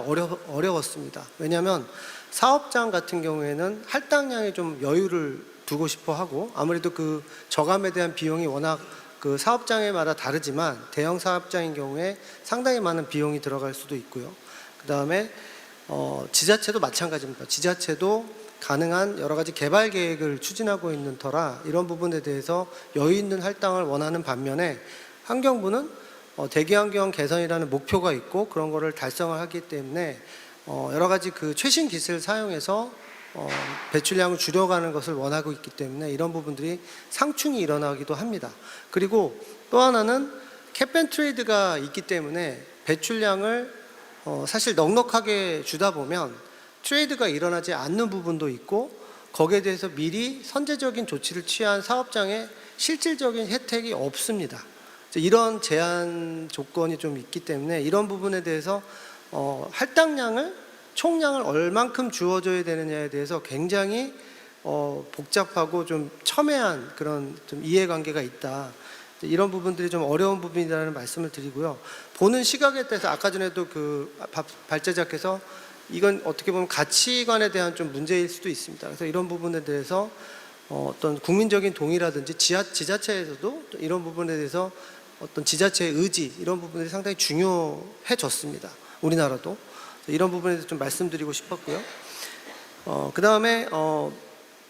어려웠습니다. 왜냐하면 사업장 같은 경우에는 할당량에 좀 여유를 두고 싶어 하고, 아무래도 저감에 대한 비용이 워낙 사업장에마다 다르지만 대형 사업장인 경우에 상당히 많은 비용이 들어갈 수도 있고요. 그 다음에 지자체도 마찬가지입니다. 지자체도 가능한 여러 가지 개발 계획을 추진하고 있는 터라 이런 부분에 대해서 여유 있는 할당을 원하는 반면에 환경부는 대기환경 개선이라는 목표가 있고 그런 거를 달성을 하기 때문에 여러 가지 최신 기술을 사용해서 배출량을 줄여가는 것을 원하고 있기 때문에 이런 부분들이 상충이 일어나기도 합니다. 그리고 또 하나는 캡앤트레이드가 있기 때문에 배출량을 사실 넉넉하게 주다 보면 트레이드가 일어나지 않는 부분도 있고 거기에 대해서 미리 선제적인 조치를 취한 사업장에 실질적인 혜택이 없습니다. 이런 제한 조건이 좀 있기 때문에 이런 부분에 대해서 총량을 얼만큼 주어져야 되느냐에 대해서 굉장히 복잡하고 좀 첨예한 그런 좀 이해관계가 있다. 이런 부분들이 좀 어려운 부분이라는 말씀을 드리고요. 보는 시각에 대해서 아까 전에도 발제자께서 이건 어떻게 보면 가치관에 대한 좀 문제일 수도 있습니다. 그래서 이런 부분에 대해서 어떤 국민적인 동의라든지 지자체에서도 이런 부분에 대해서 어떤 지자체의 의지 이런 부분들이 상당히 중요해졌습니다. 우리나라도 이런 부분에 대해서 좀 말씀드리고 싶었고요. 그 다음에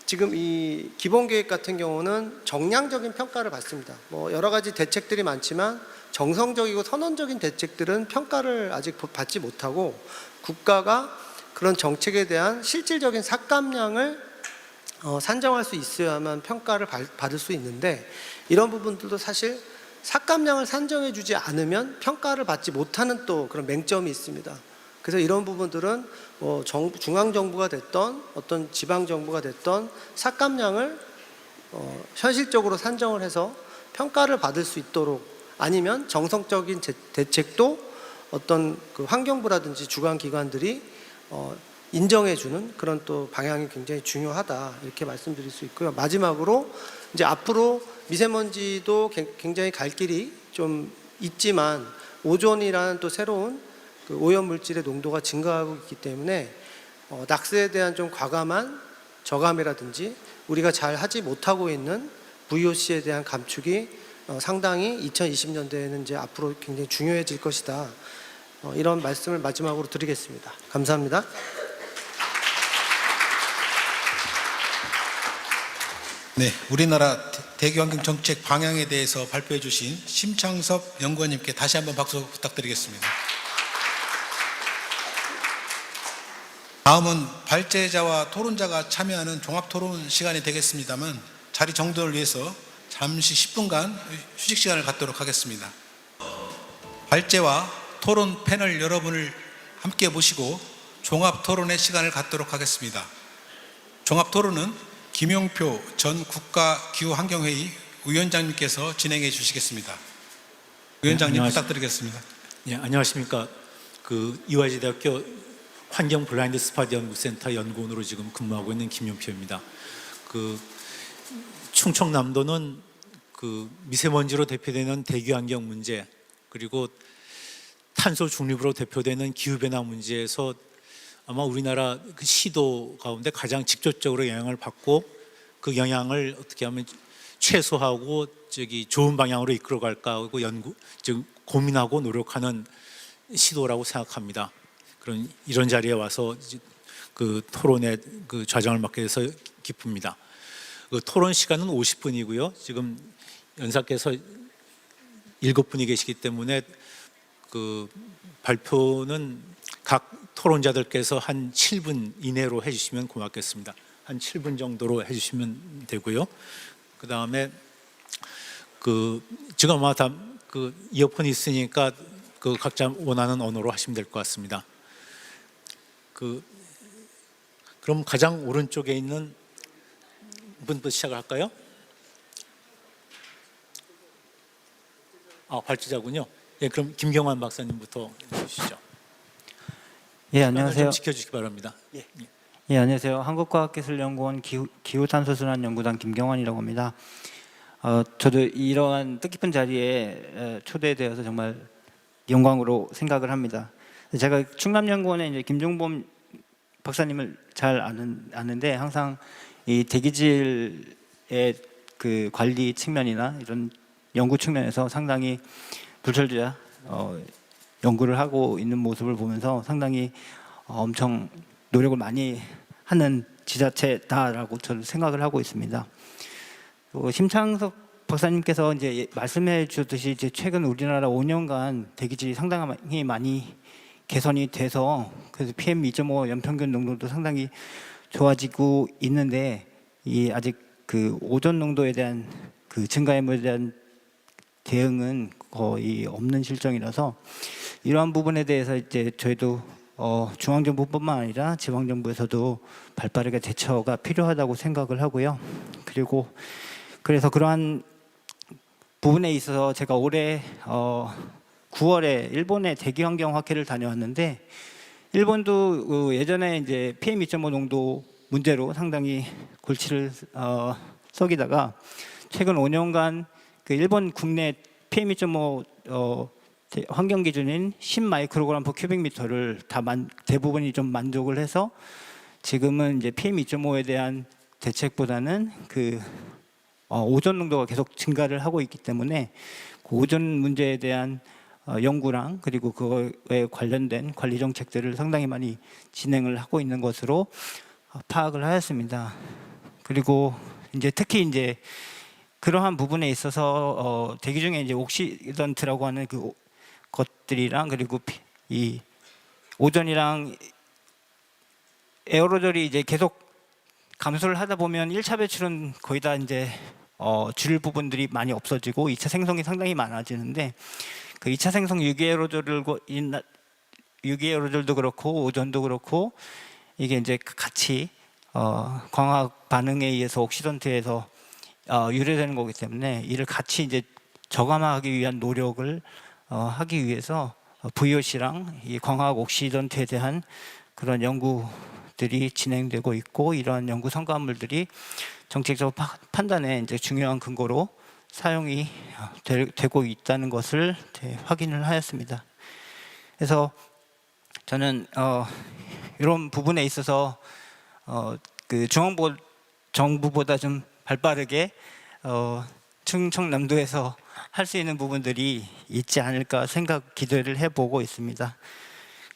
지금 이 기본계획 같은 경우는 정량적인 평가를 받습니다. 여러 가지 대책들이 많지만 정성적이고 선언적인 대책들은 평가를 아직 받지 못하고 국가가 그런 정책에 대한 실질적인 삭감량을 산정할 수 있어야만 평가를 받을 수 있는데 이런 부분들도 사실 삭감량을 산정해 주지 않으면 평가를 받지 못하는 또 그런 맹점이 있습니다. 그래서 이런 부분들은 중앙정부가 됐던 어떤 지방정부가 됐던 삭감량을 현실적으로 산정을 해서 평가를 받을 수 있도록 아니면 정성적인 대책도 어떤 환경부라든지 주관기관들이 인정해주는 그런 또 방향이 굉장히 중요하다 이렇게 말씀드릴 수 있고요. 마지막으로 이제 앞으로 미세먼지도 굉장히 갈 길이 좀 있지만 오존이라는 또 새로운 오염 물질의 농도가 증가하고 있기 때문에 낙스에 대한 좀 과감한 저감이라든지 우리가 잘 하지 못하고 있는 VOC에 대한 감축이 상당히 2020년대에는 이제 앞으로 굉장히 중요해질 것이다. 이런 말씀을 마지막으로 드리겠습니다. 감사합니다. 네, 우리나라 대기환경 정책 방향에 대해서 발표해 주신 심창섭 연구원님께 다시 한번 박수 부탁드리겠습니다. 다음은 발제자와 토론자가 참여하는 종합토론 시간이 되겠습니다만 자리 정돈을 위해서 잠시 10분간 휴식 시간을 갖도록 하겠습니다. 발제와 토론 패널 여러분을 함께 모시고 종합토론의 시간을 갖도록 하겠습니다. 종합토론은 김용표 전 국가기후환경회의 위원장님께서 진행해 주시겠습니다. 위원장님 부탁드리겠습니다. 네, 안녕하십니까. 이화여대학교 환경 블라인드 스팟 연구센터 연구원으로 지금 근무하고 있는 김용표입니다. 충청남도는 미세먼지로 대표되는 대기환경 문제 그리고 탄소 중립으로 대표되는 기후변화 문제에서 아마 우리나라 시도 가운데 가장 직접적으로 영향을 받고 그 영향을 어떻게 하면 최소화하고 좋은 방향으로 이끌어갈까 하고 고민하고 노력하는 시도라고 생각합니다. 이런 자리에 와서 토론의 좌장을 맡게 돼서 기쁩니다. 그 토론 시간은 50분이고요. 지금 연사께서 7분이 계시기 때문에 그 발표는 각 토론자들께서 한 7분 이내로 해주시면 고맙겠습니다. 한 7분 정도로 해주시면 되고요. 그 다음에 그 지금 아마 다 그 이어폰이 있으니까 그 각자 원하는 언어로 하시면 될 것 같습니다. 그럼 가장 오른쪽에 있는 분부터 시작을 할까요? 발주자군요. 예, 그럼 김경환 박사님부터 해주시죠. 예, 좀 안녕하세요. 지켜주시기 바랍니다. 예, 안녕하세요. 한국과학기술연구원 기후탄소순환연구단 김경환이라고 합니다. 저도 이러한 뜻깊은 자리에 초대되어서 정말 영광으로 생각을 합니다. 제가 충남연구원의 이제 김종범 박사님을 잘 아는데 항상 이 대기질의 그 관리 측면이나 이런 연구 측면에서 상당히 불철주야 연구를 하고 있는 모습을 보면서 상당히 엄청 노력을 많이 하는 지자체다라고 저는 생각을 하고 있습니다. 심창석 박사님께서 이제 말씀해 주셨듯이 이제 최근 우리나라 5년간 대기질이 상당히 많이 개선이 돼서 그래서 PM 2.5 연평균 농도도 상당히 좋아지고 있는데 이 아직 그 오존 농도에 대한 그 증가염에 대한 대응은 거의 없는 실정이라서 이러한 부분에 대해서 이제 저희도 중앙정부뿐만 아니라 지방정부에서도 발빠르게 대처가 필요하다고 생각을 하고요. 그리고 그래서 그러한 부분에 있어서 제가 올해 9월에 일본의 대기환경학회를 다녀왔는데 일본도 예전에 이제 PM 2.5 농도 문제로 상당히 골치를 썩이다가 최근 5년간 그 일본 국내 PM 2.5 환경 기준인 10 마이크로그램 per 큐빅미터를 대부분이 좀 만족을 해서 지금은 이제 PM 2.5에 대한 대책보다는 그 오존 농도가 계속 증가를 하고 있기 때문에 그 오존 문제에 대한 연구랑 그리고 그거에 관련된 관리 정책들을 상당히 많이 진행을 하고 있는 것으로 파악을 하였습니다. 그리고 이제 특히 이제 그러한 부분에 있어서 대기 중에 이제 옥시던트라고 하는 그 것들이랑 그리고 이 오존이랑 에어로졸이 이제 계속 감소를 하다 보면 1차 배출은 거의 다 이제 줄일 부분들이 많이 없어지고 2차 생성이 상당히 많아지는데 그 2차 생성 유기에어로졸도 그렇고 오존도 그렇고 이게 이제 같이 광학 반응에 의해서 옥시던트에서 유래되는 거기 때문에 이를 같이 이제 저감하기 위한 노력을 하기 위해서 VOC랑 이 광학 옥시던트에 대한 그런 연구들이 진행되고 있고 이러한 연구 성과물들이 정책적 판단에 이제 중요한 근거로 사용이 되고 있다는 것을 확인을 하였습니다. 그래서 저는 이런 부분에 있어서 그 정부보다 좀 발빠르게 충청남도에서 할 수 있는 부분들이 있지 않을까 기대를 해보고 있습니다.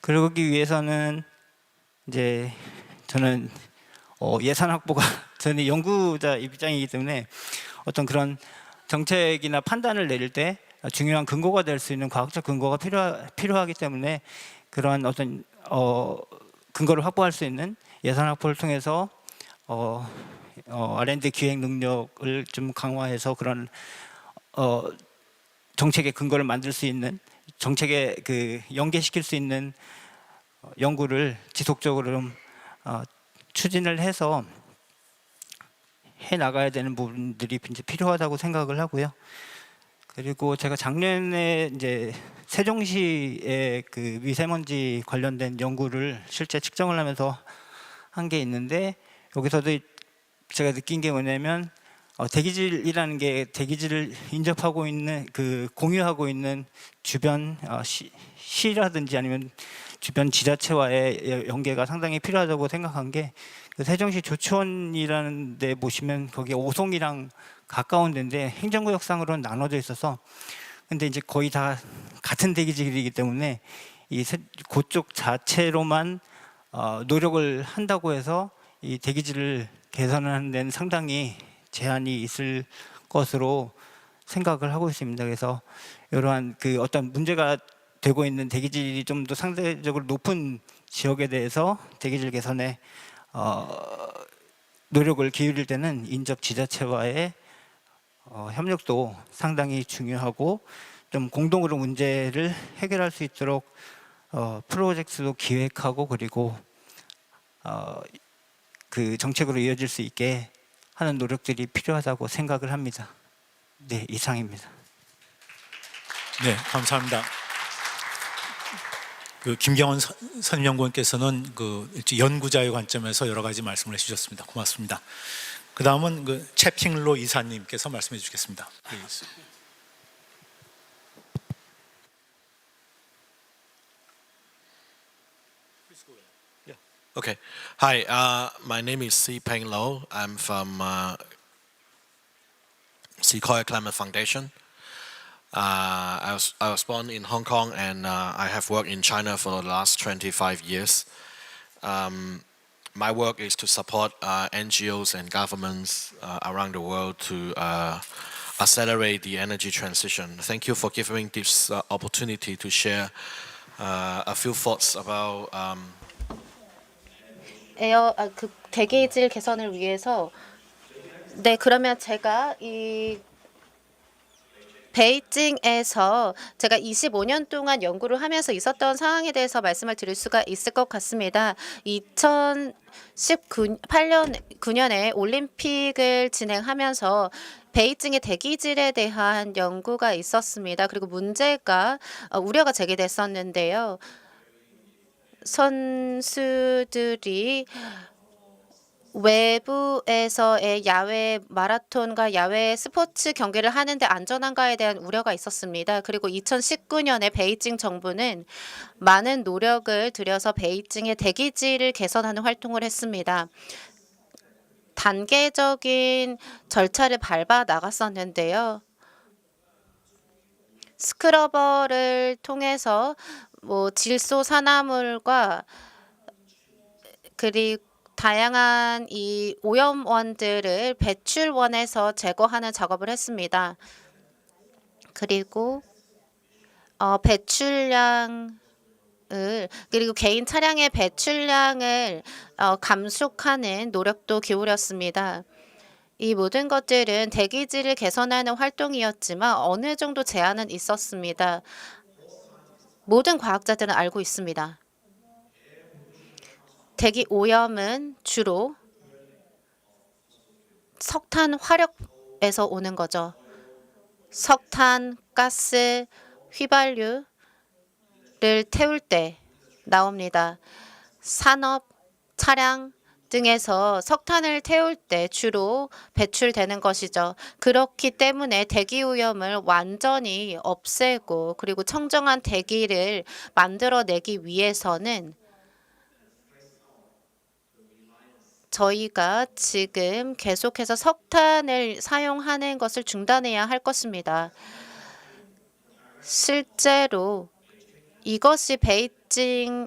그러기 위해서는 이제 저는 예산 확보가 저는 연구자 입장이기 때문에 어떤 그런 정책이나 판단을 내릴 때 중요한 근거가 될 수 있는 과학적 근거가 필요하기 때문에 그러한 어떤 근거를 확보할 수 있는 예산 확보를 통해서 R&D 기획 능력을 좀 강화해서 그런 정책의 근거를 만들 수 있는 정책에 그 연계시킬 수 있는 연구를 지속적으로 좀 추진을 해서 해 나가야 되는 부분들이 이제 필요하다고 생각을 하고요. 그리고 제가 작년에 이제 세종시의 그 미세먼지 관련된 연구를 실제 측정을 하면서 한 게 있는데 여기서도 제가 느낀 게 뭐냐면 대기질이라는 게 대기질을 인접하고 있는 그 공유하고 있는 주변 시라든지 아니면 주변 지자체와의 연계가 상당히 필요하다고 생각한 게 그 세종시 조치원이라는 데 보시면 거기 오송이랑 가까운 데인데 행정구역상으로는 나눠져 있어서 근데 이제 거의 다 같은 대기질이기 때문에 그쪽 자체로만 노력을 한다고 해서 이 대기질을 개선하는 데는 상당히 제한이 있을 것으로 생각을 하고 있습니다. 그래서 이러한 그 어떤 문제가 되고 있는 대기질이 좀 더 상대적으로 높은 지역에 대해서 대기질 개선에 노력을 기울일 때는 인접 지자체와의 협력도 상당히 중요하고 좀 공동으로 문제를 해결할 수 있도록 프로젝트도 기획하고 그리고 그 정책으로 이어질 수 있게 하는 노력들이 필요하다고 생각을 합니다. 네, 이상입니다. 네, 감사합니다. 그 김경원 선임연구원께서는 그 연구자의 관점에서 여러 가지 말씀을 해주셨습니다. 고맙습니다. 그 다음은 그 채핑로 이사님께서 말씀해 주시겠습니다. Please. Okay. Hi, my name is Si Peng Lo. I'm from Sequoia Climate Foundation. I was born in Hong Kong and I have worked in China for the last 25 years. My work is to support NGOs and governments around the world to accelerate the energy transition. Thank you for giving this opportunity to share a few thoughts about 그 대기질 개선을 위해서 네, 그러면 제가 이 베이징에서 제가 25년 동안 연구를 하면서 있었던 상황에 대해서 말씀을 드릴 수가 있을 것 같습니다. 2019년에 올림픽을 진행하면서 베이징의 대기질에 대한 연구가 있었습니다. 그리고 문제가 우려가 제기됐었는데요. 선수들이 외부에서의 야외 마라톤과 야외 스포츠 경기를 하는데 안전한가에 대한 우려가 있었습니다. 그리고 2019년에 베이징 정부는 많은 노력을 들여서 베이징의 대기질을 개선하는 활동을 했습니다. 단계적인 절차를 밟아 나갔었는데요. 스크러버를 통해서 질소 산화물과 그리고 다양한 이 오염원들을 배출원에서 제거하는 작업을 했습니다. 그리고 그리고 개인 차량의 배출량을 감축하는 노력도 기울였습니다. 이 모든 것들은 대기질을 개선하는 활동이었지만 어느 정도 제한은 있었습니다. 모든 과학자들은 알고 있습니다. 대기 오염은 주로 석탄 화력에서 오는 거죠. 석탄, 가스, 휘발유를 태울 때 나옵니다. 산업, 차량 등에서 석탄을 태울 때 주로 배출되는 것이죠. 그렇기 때문에 대기 오염을 완전히 없애고 그리고 청정한 대기를 만들어내기 위해서는 저희가 지금 계속해서 석탄을 사용하는 것을 중단해야 할 것입니다. 실제로 이것이 베이징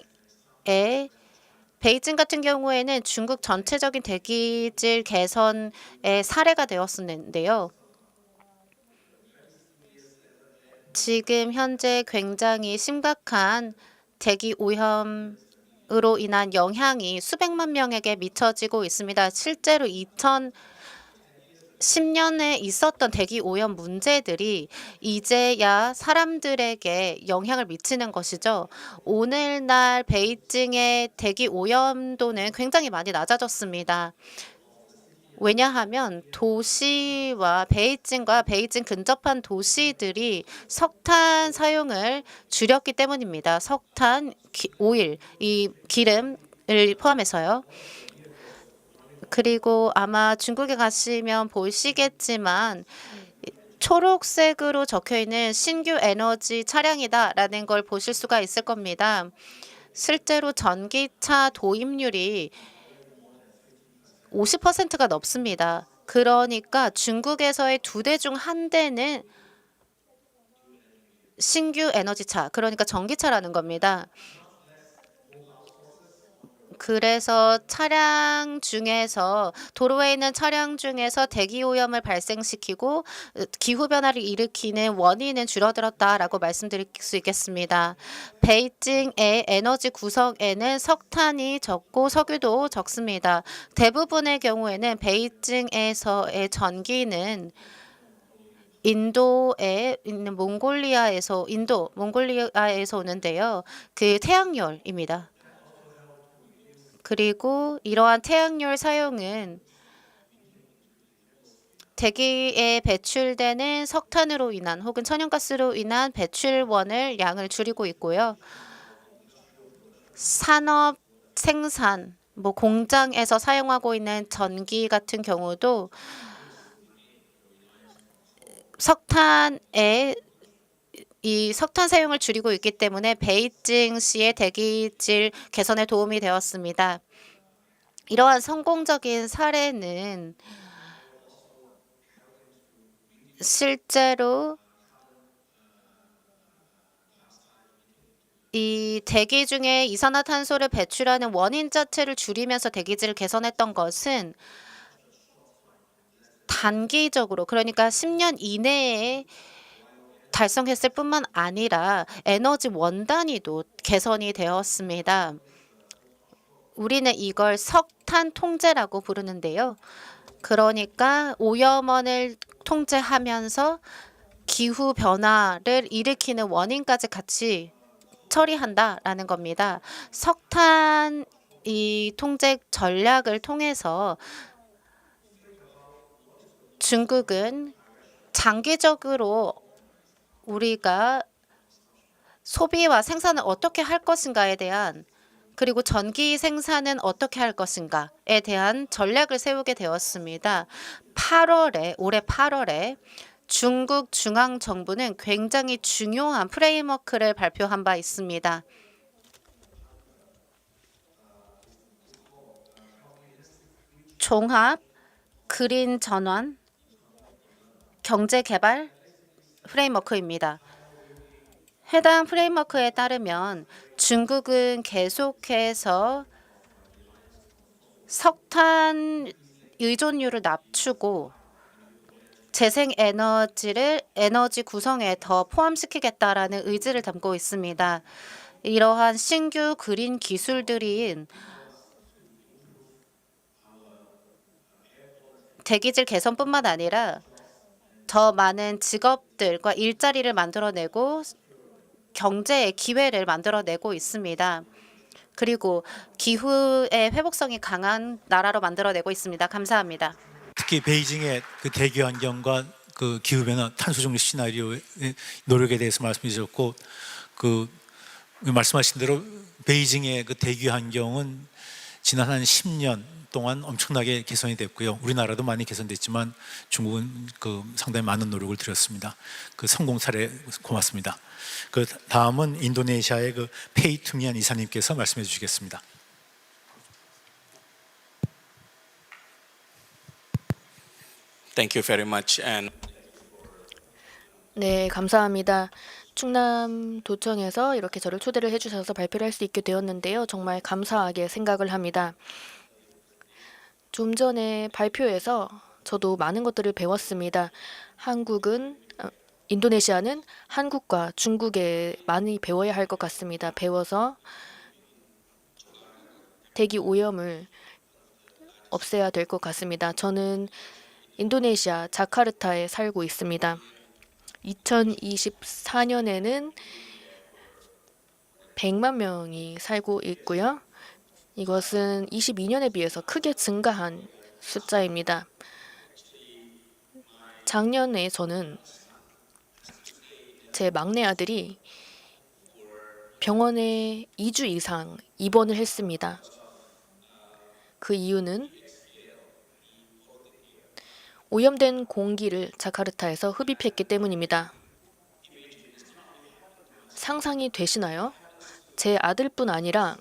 같은 경우에는 중국 전체적인 대기질 개선의 사례가 되었었는데요. 지금 현재 굉장히 심각한 대기 오염으로 인한 영향이 수백만 명에게 미쳐지고 있습니다. 실제로 2010년에 있었던 대기 오염 문제들이 이제야 사람들에게 영향을 미치는 것이죠. 오늘날 베이징의 대기 오염도는 굉장히 많이 낮아졌습니다. 왜냐하면 도시와 베이징과 베이징 근접한 도시들이 석탄 사용을 줄였기 때문입니다. 석탄, 오일, 이 기름을 포함해서요. 그리고 아마 중국에 가시면 보시겠지만 초록색으로 적혀있는 신규 에너지 차량이다라는 걸 보실 수가 있을 겁니다. 실제로 전기차 도입률이 50%가 넘습니다. 그러니까 중국에서의 2대 중 1대는 신규 에너지차, 그러니까 전기차라는 겁니다. 그래서 차량 중에서 도로에 있는 차량 중에서 대기 오염을 발생시키고 기후 변화를 일으키는 원인은 줄어들었다라고 말씀드릴 수 있겠습니다. 베이징의 에너지 구성에는 석탄이 적고 석유도 적습니다. 대부분의 경우에는 베이징에서의 전기는 인도에 있는 몽골리아에서 오는데요. 그 태양열입니다. 그리고 이러한 태양열 사용은 대기에 배출되는 석탄으로 인한 혹은 천연가스로 인한 배출원을 양을 줄이고 있고요. 산업 생산, 공장에서 사용하고 있는 전기 같은 경우도 이 석탄 사용을 줄이고 있기 때문에 베이징시의 대기질 개선에 도움이 되었습니다. 이러한 성공적인 사례는 실제로 이 대기 중에 이산화탄소를 배출하는 원인 자체를 줄이면서 대기질을 개선했던 것은 단기적으로, 그러니까 10년 이내에 달성했을 뿐만 아니라 에너지 원단위도 개선이 되었습니다. 우리는 이걸 석탄 통제라고 부르는데요. 그러니까 오염원을 통제하면서 기후 변화를 일으키는 원인까지 같이 처리한다라는 겁니다. 석탄 이 통제 전략을 통해서 중국은 장기적으로 우리가 소비와 생산을 어떻게 할 것인가에 대한, 그리고 전기 생산은 어떻게 할 것인가에 대한 전략을 세우게 되었습니다. 올해 8월에 중국 중앙정부는 굉장히 중요한 프레임워크를 발표한 바 있습니다. 종합 그린 전환 경제 개발 프레임워크입니다. 해당 프레임워크에 따르면 중국은 계속해서 석탄 의존율을 낮추고 재생 에너지를 에너지 구성에 더 포함시키겠다라는 의지를 담고 있습니다. 이러한 신규 그린 기술들인 대기질 개선뿐만 아니라 더 많은 직업들과 일자리를 만들어내고 경제의 기회를 만들어내고 있습니다. 그리고 기후의 회복성이 강한 나라로 만들어내고 있습니다. 감사합니다. 특히 베이징의 그 대기 환경과 그 기후 변화, 탄소 중립 시나리오의 노력에 대해서 말씀해 주셨고, 그 말씀하신 대로 베이징의 그 대기 환경은 지난 한 10년 동안 엄청나게 개선이 됐고요. 우리나라도 많이 개선됐지만 중국은 그 상당히 많은 노력을 들였습니다. 그 성공 사례 고맙습니다. 그 다음은 인도네시아의 그 페이투미안 이사님께서 말씀해 주시겠습니다. Thank you very much. And 네, 감사합니다. 충남도청에서 이렇게 저를 초대를 해주셔서 발표를 할 수 있게 되었는데요. 정말 감사하게 생각을 합니다. 좀 전에 발표에서 저도 많은 것들을 배웠습니다. 인도네시아는 한국과 중국에 많이 배워야 할 것 같습니다. 배워서 대기 오염을 없애야 될 것 같습니다. 저는 인도네시아 자카르타에 살고 있습니다. 2024년에는 100만 명이 살고 있고요. 이것은 22년에 비해서 크게 증가한 숫자입니다. 작년에 저는 제 막내 아들이 병원에 2주 이상 입원을 했습니다. 그 이유는 오염된 공기를 자카르타에서 흡입했기 때문입니다. 상상이 되시나요? 제 아들뿐 아니라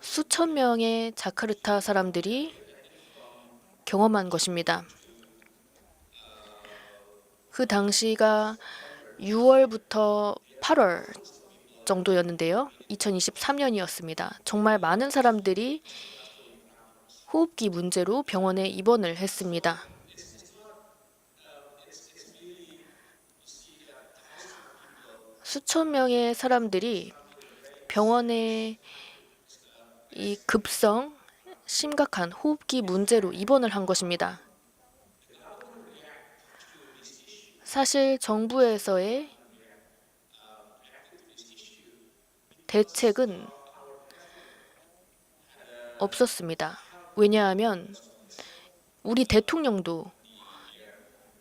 수천 명의 자카르타 사람들이 경험한 것입니다. 그 당시가 6월부터 8월 정도였는데요. 2023년이었습니다. 정말 많은 사람들이 호흡기 문제로 병원에 입원을 했습니다. 수천 명의 사람들이 병원에 이 급성 심각한 호흡기 문제로 입원을 한 것입니다. 사실 정부에서의 대책은 없었습니다. 왜냐하면 우리 대통령도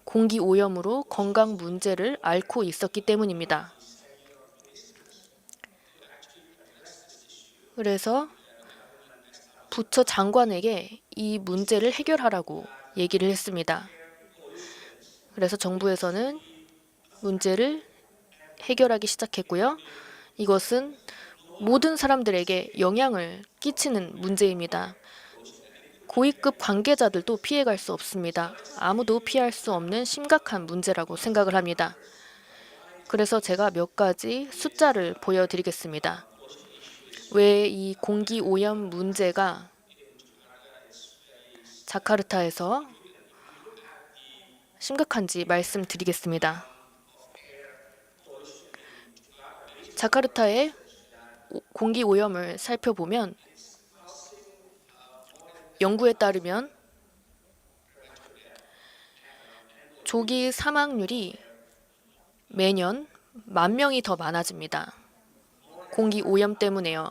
공기 오염으로 건강 문제를 앓고 있었기 때문입니다. 그래서 부처 장관에게 이 문제를 해결하라고 얘기를 했습니다. 그래서 정부에서는 문제를 해결하기 시작했고요. 이것은 모든 사람들에게 영향을 끼치는 문제입니다. 고위급 관계자들도 피해갈 수 없습니다. 아무도 피할 수 없는 심각한 문제라고 생각을 합니다. 그래서 제가 몇 가지 숫자를 보여드리겠습니다. 왜 이 공기 오염 문제가 자카르타에서 심각한지 말씀드리겠습니다. 자카르타의 공기 오염을 살펴보면 연구에 따르면 조기 사망률이 매년 10,000명이 더 많아집니다. 공기 오염 때문에요.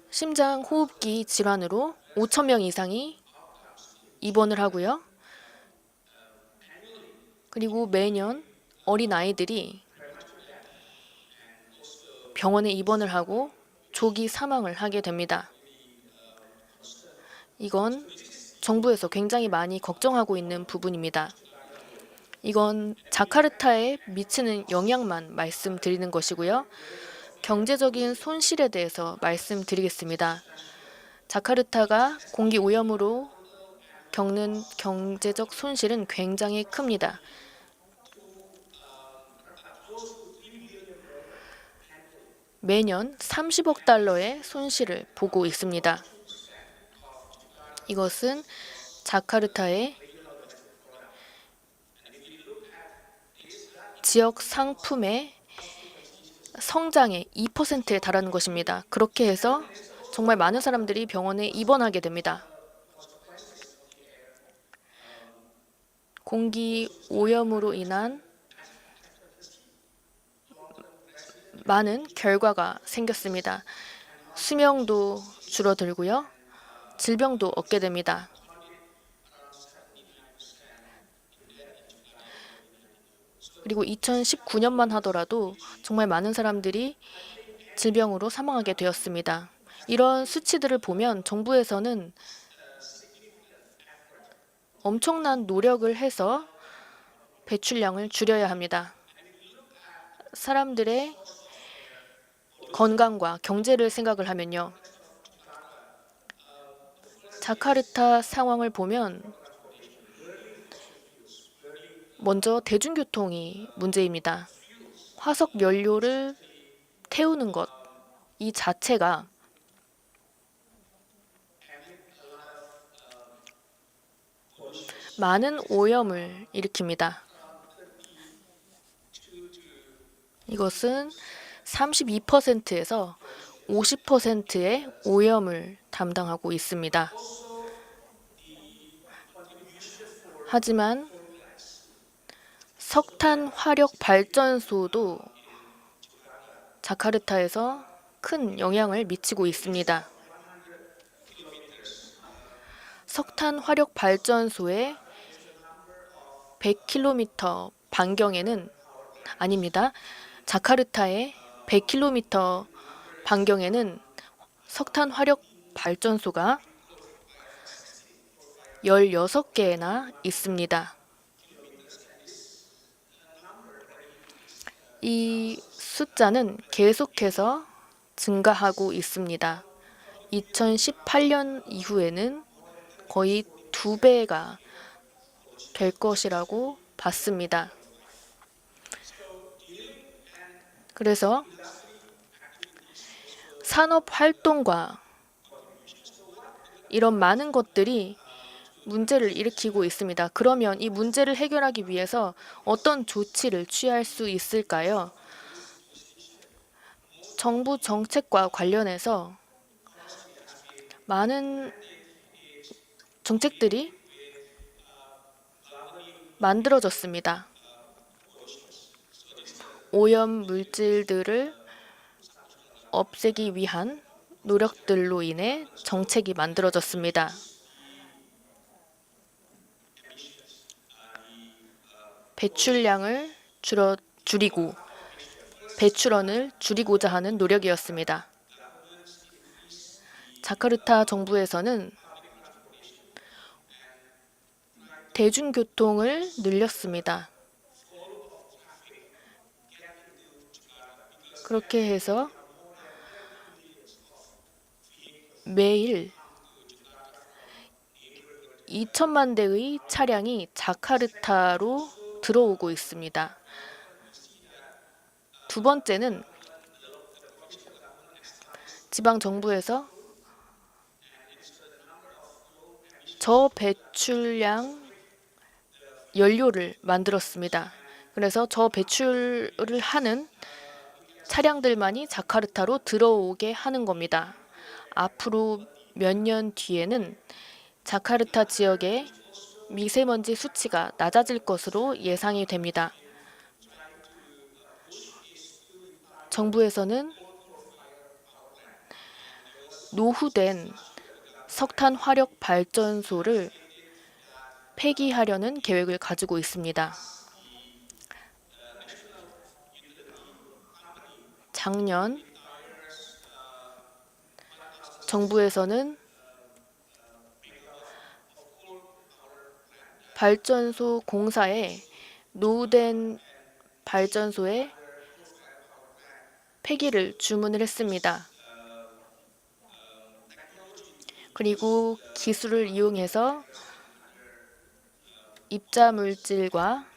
심장 호흡기 질환으로 5,000명 이상이 입원을 하고요. 그리고 매년 어린아이들이 병원에 입원을 하고 조기 사망을 하게 됩니다. 이건 정부에서 굉장히 많이 걱정하고 있는 부분입니다. 이건 자카르타에 미치는 영향만 말씀드리는 것이고요. 경제적인 손실에 대해서 말씀드리겠습니다. 자카르타가 공기 오염으로 겪는 경제적 손실은 굉장히 큽니다. 매년 30억 달러의 손실을 보고 있습니다. 이것은 자카르타의 지역 상품의 성장의 2%에 달하는 것입니다. 그렇게 해서 정말 많은 사람들이 병원에 입원하게 됩니다. 공기 오염으로 인한 많은 결과가 생겼습니다. 수명도 줄어들고요. 질병도 얻게 됩니다. 그리고 2019년만 하더라도 정말 많은 사람들이 질병으로 사망하게 되었습니다. 이런 수치들을 보면 정부에서는 엄청난 노력을 해서 배출량을 줄여야 합니다. 사람들의 건강과 경제를 생각을 하면요. 자카르타 상황을 보면 먼저 대중교통이 문제입니다. 화석 연료를 태우는 것, 이 자체가 많은 오염을 일으킵니다. 이것은 32%에서 50%의 오염을 담당하고 있습니다. 하지만 석탄 화력 발전소도 자카르타에서 큰 영향을 미치고 있습니다. 석탄 화력 발전소의 100km 반경에는 아닙니다. 자카르타의 100km 반경에는 석탄 화력 발전소가 16개나 있습니다. 이 숫자는 계속해서 증가하고 있습니다. 2018년 이후에는 거의 2배가 될 것이라고 봤습니다. 그래서 산업 활동과 이런 많은 것들이 문제를 일으키고 있습니다. 그러면 이 문제를 해결하기 위해서 어떤 조치를 취할 수 있을까요? 정부 정책과 관련해서 많은 정책들이 만들어졌습니다. 오염 물질들을 없애기 위한 노력들로 인해 정책이 만들어졌습니다. 배출량을 줄이고 배출원을 줄이고자 하는 노력이었습니다. 자카르타 정부에서는 대중교통을 늘렸습니다. 그렇게 해서 매일 2천만 대의 차량이 자카르타로 들어오고 있습니다. 두 번째는 지방 정부에서 저배출량 연료를 만들었습니다. 그래서 저배출을 하는 차량들만이 자카르타로 들어오게 하는 겁니다. 앞으로 몇 년 뒤에는 자카르타 지역의 미세먼지 수치가 낮아질 것으로 예상이 됩니다. 정부에서는 노후된 석탄 화력 발전소를 폐기하려는 계획을 가지고 있습니다. 작년 정부에서는 발전소 공사에 노후된 발전소의 폐기를 주문을 했습니다. 그리고 기술을 이용해서 입자 물질과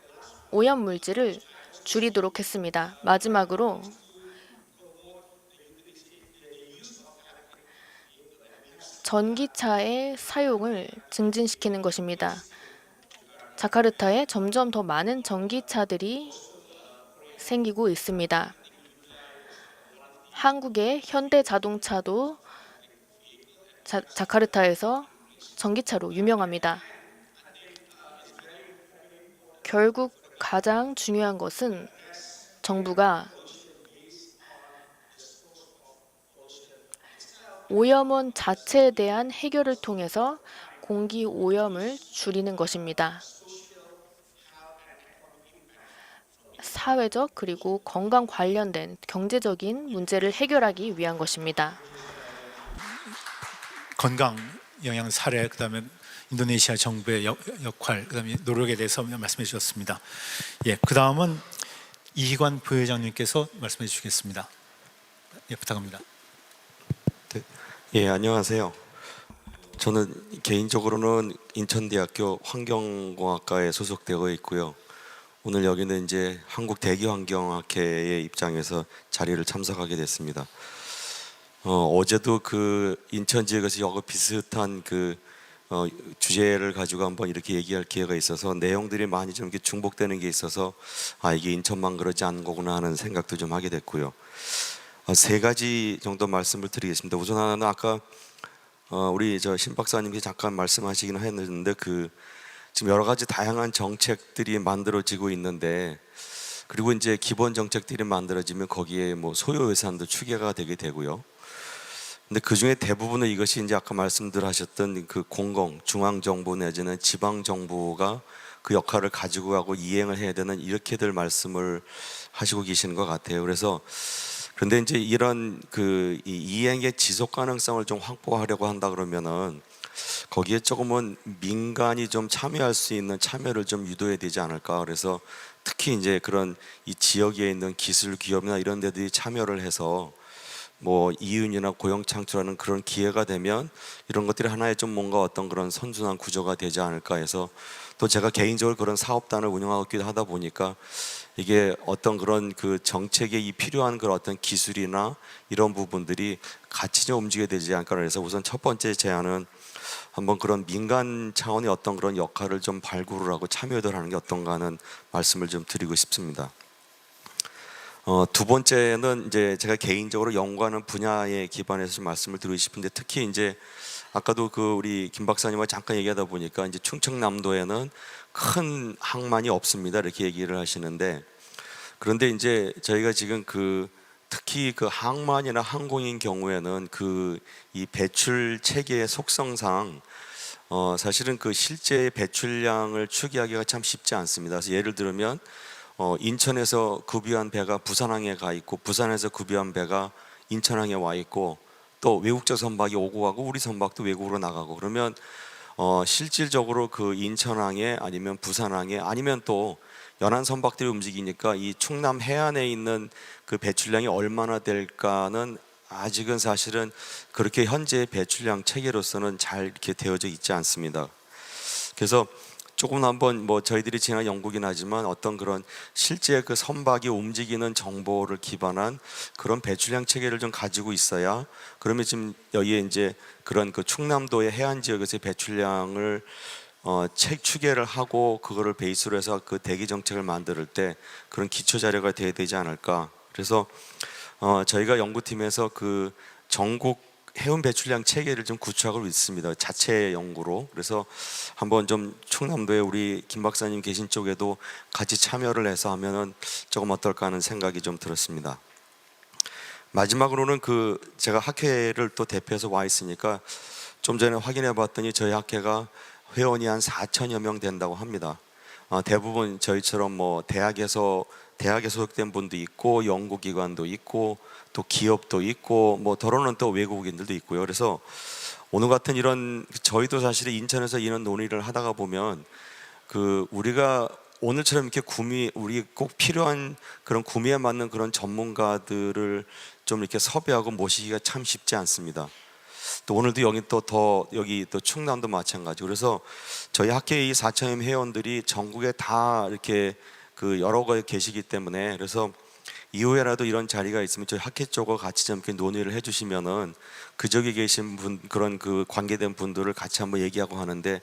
오염 물질을 줄이도록 했습니다. 마지막으로 전기차의 사용을 증진시키는 것입니다. 자카르타에 점점 더 많은 전기차들이 생기고 있습니다. 한국의 현대자동차도 자카르타에서 전기차로 유명합니다. 결국 가장 중요한 것은 정부가 오염원 자체에 대한 해결을 통해서 공기 오염을 줄이는 것입니다. 사회적 그리고 건강 관련된 경제적인 문제를 해결하기 위한 것입니다. 건강 영향 사례, 그다음에 인도네시아 정부의 역할, 그다음에 노력에 대해서 말씀해 주셨습니다. 예, 그다음은 이희관 부회장님께서 말씀해 주시겠습니다. 예, 부탁합니다. 예, 안녕하세요. 저는 개인적으로는 인천대학교 환경공학과에 소속되어 있고요. 오늘 여기는 이제 한국 대기환경학회의 입장에서 자리를 참석하게 됐습니다. 어제도 그 인천 지역에서 여러 비슷한 주제를 가지고 한번 이렇게 얘기할 기회가 있어서 내용들이 많이 좀 이렇게 중복되는 게 있어서 이게 인천만 그러지 않은 거구나 하는 생각도 좀 하게 됐고요. 세 가지 정도 말씀을 드리겠습니다. 우선 하나는 아까 우리 신 박사님이 잠깐 말씀하시긴 했는데 지금 여러 가지 다양한 정책들이 만들어지고 있는데, 그리고 이제 기본 정책들이 만들어지면 거기에 뭐 소요 예산도 추계가 되게 되고요. 근데 그 중에 대부분은 이것이 이제 아까 말씀들 하셨던 중앙 정부 내지는 지방 정부가 그 역할을 가지고 가고 이행을 해야 되는 이렇게들 말씀을 하시고 계시는 것 같아요. 그런데 이제 이런 이 이행의 지속 가능성을 좀 확보하려고 한다 그러면은 거기에 조금은 민간이 좀 참여할 수 있는 참여를 좀 유도해야 되지 않을까. 그래서 특히 이제 그런 이 지역에 있는 기술 기업이나 이런 데들이 참여를 해서 뭐 이윤이나 고용 창출하는 그런 기회가 되면 이런 것들이 하나의 좀 뭔가 어떤 그런 선순환 구조가 되지 않을까 해서 또 제가 개인적으로 그런 사업단을 운영하기도 하다 보니까 이게 어떤 그런 그 정책에 이 필요한 그런 어떤 기술이나 이런 부분들이 같이 좀 움직여야 되지 않을까 해서 우선 첫 번째 제안은 한번 그런 민간 차원의 어떤 그런 역할을 좀 발굴을 하고 참여를 하는 게 어떤가 하는 말씀을 좀 드리고 싶습니다. 두 번째는 이제 제가 개인적으로 연구하는 분야에 기반해서 좀 말씀을 드리고 싶은데, 특히 이제 아까도 그 우리 김 박사님과 잠깐 얘기하다 보니까 이제 충청남도에는 큰 항만이 없습니다 이렇게 얘기를 하시는데, 그런데 이제 저희가 지금 그 특히 그 항만이나 항공인 경우에는 그 이 배출 체계의 속성상 사실은 그 실제 배출량을 추계하기가 참 쉽지 않습니다. 그래서 예를 들면 인천에서 급유한 배가 부산항에 가 있고, 부산에서 급유한 배가 인천항에 와 있고, 또 외국적 선박이 오고 가고 우리 선박도 외국으로 나가고, 그러면 실질적으로 그 인천항에 아니면 부산항에 아니면 또 연안 선박들이 움직이니까 이 충남 해안에 있는 그 배출량이 얼마나 될까는 아직은 사실은 그렇게 현재 배출량 체계로서는 잘 이렇게 되어져 있지 않습니다. 그래서 조금 한번 뭐 저희들이 지난 연구긴 하지만 어떤 그런 실제 그 선박이 움직이는 정보를 기반한 그런 배출량 체계를 좀 가지고 있어야, 그러면 지금 여기에 이제 그런 그 충남도의 해안 지역에서의 배출량을 추계를 하고 그거를 베이스로 해서 그 대기 정책을 만들 때 그런 기초 자료가 돼야 되지 않을까. 그래서 저희가 연구팀에서 그 전국 해운 배출량 체계를 좀 구축하고 있습니다. 자체 연구로. 그래서 한번 좀 충남도에 우리 김 박사님 계신 쪽에도 같이 참여를 해서 하면은 조금 어떨까 하는 생각이 좀 들었습니다. 마지막으로는 그 제가 학회를 또 대표해서 와 있으니까 좀 전에 확인해 봤더니 저희 학회가 회원이 한 4천여 명 된다고 합니다. 대부분 저희처럼 뭐 대학에 소속된 분도 있고, 연구기관도 있고, 또 기업도 있고, 뭐 더러는 또 외국인들도 있고요. 그래서 오늘 같은 이런, 저희도 사실 인천에서 이런 논의를 하다가 보면 그 우리가 오늘처럼 이렇게 우리 꼭 필요한 그런 구미에 맞는 그런 전문가들을 좀 이렇게 섭외하고 모시기가 참 쉽지 않습니다. 또 오늘도 여기 또 충남도 마찬가지고, 그래서 저희 학회의 4천여 회원들이 전국에 다 이렇게 그 여러 곳에 계시기 때문에, 그래서 이후에라도 이런 자리가 있으면 저희 학회 쪽과 같이 좀 이렇게 논의를 해주시면은 그 지역에 계신 분, 그런 그 관계된 분들을 같이 한번 얘기하고 하는데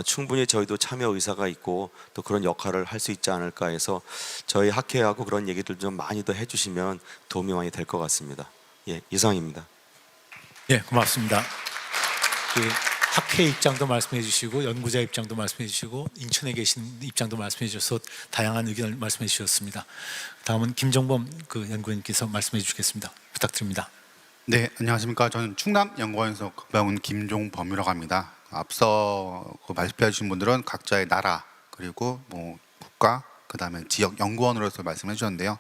충분히 저희도 참여 의사가 있고 또 그런 역할을 할 수 있지 않을까 해서 저희 학회하고 그런 얘기들 좀 많이 더 해주시면 도움이 많이 될 것 같습니다. 예, 이상입니다. 예, 고맙습니다. 그 학회 입장도 말씀해 주시고 연구자 입장도 말씀해 주시고 인천에 계신 입장도 말씀해 주셔서 다양한 의견을 말씀해 주셨습니다. 다음은 김정범 그 연구원님께서 말씀해 주시겠습니다. 부탁드립니다. 네, 안녕하십니까. 저는 충남연구원에서 근무한 김종범이라고 합니다. 앞서 발표해 주신 분들은 각자의 나라 그리고 뭐 국가, 그다음에 지역 연구원으로서 말씀해 주셨는데요.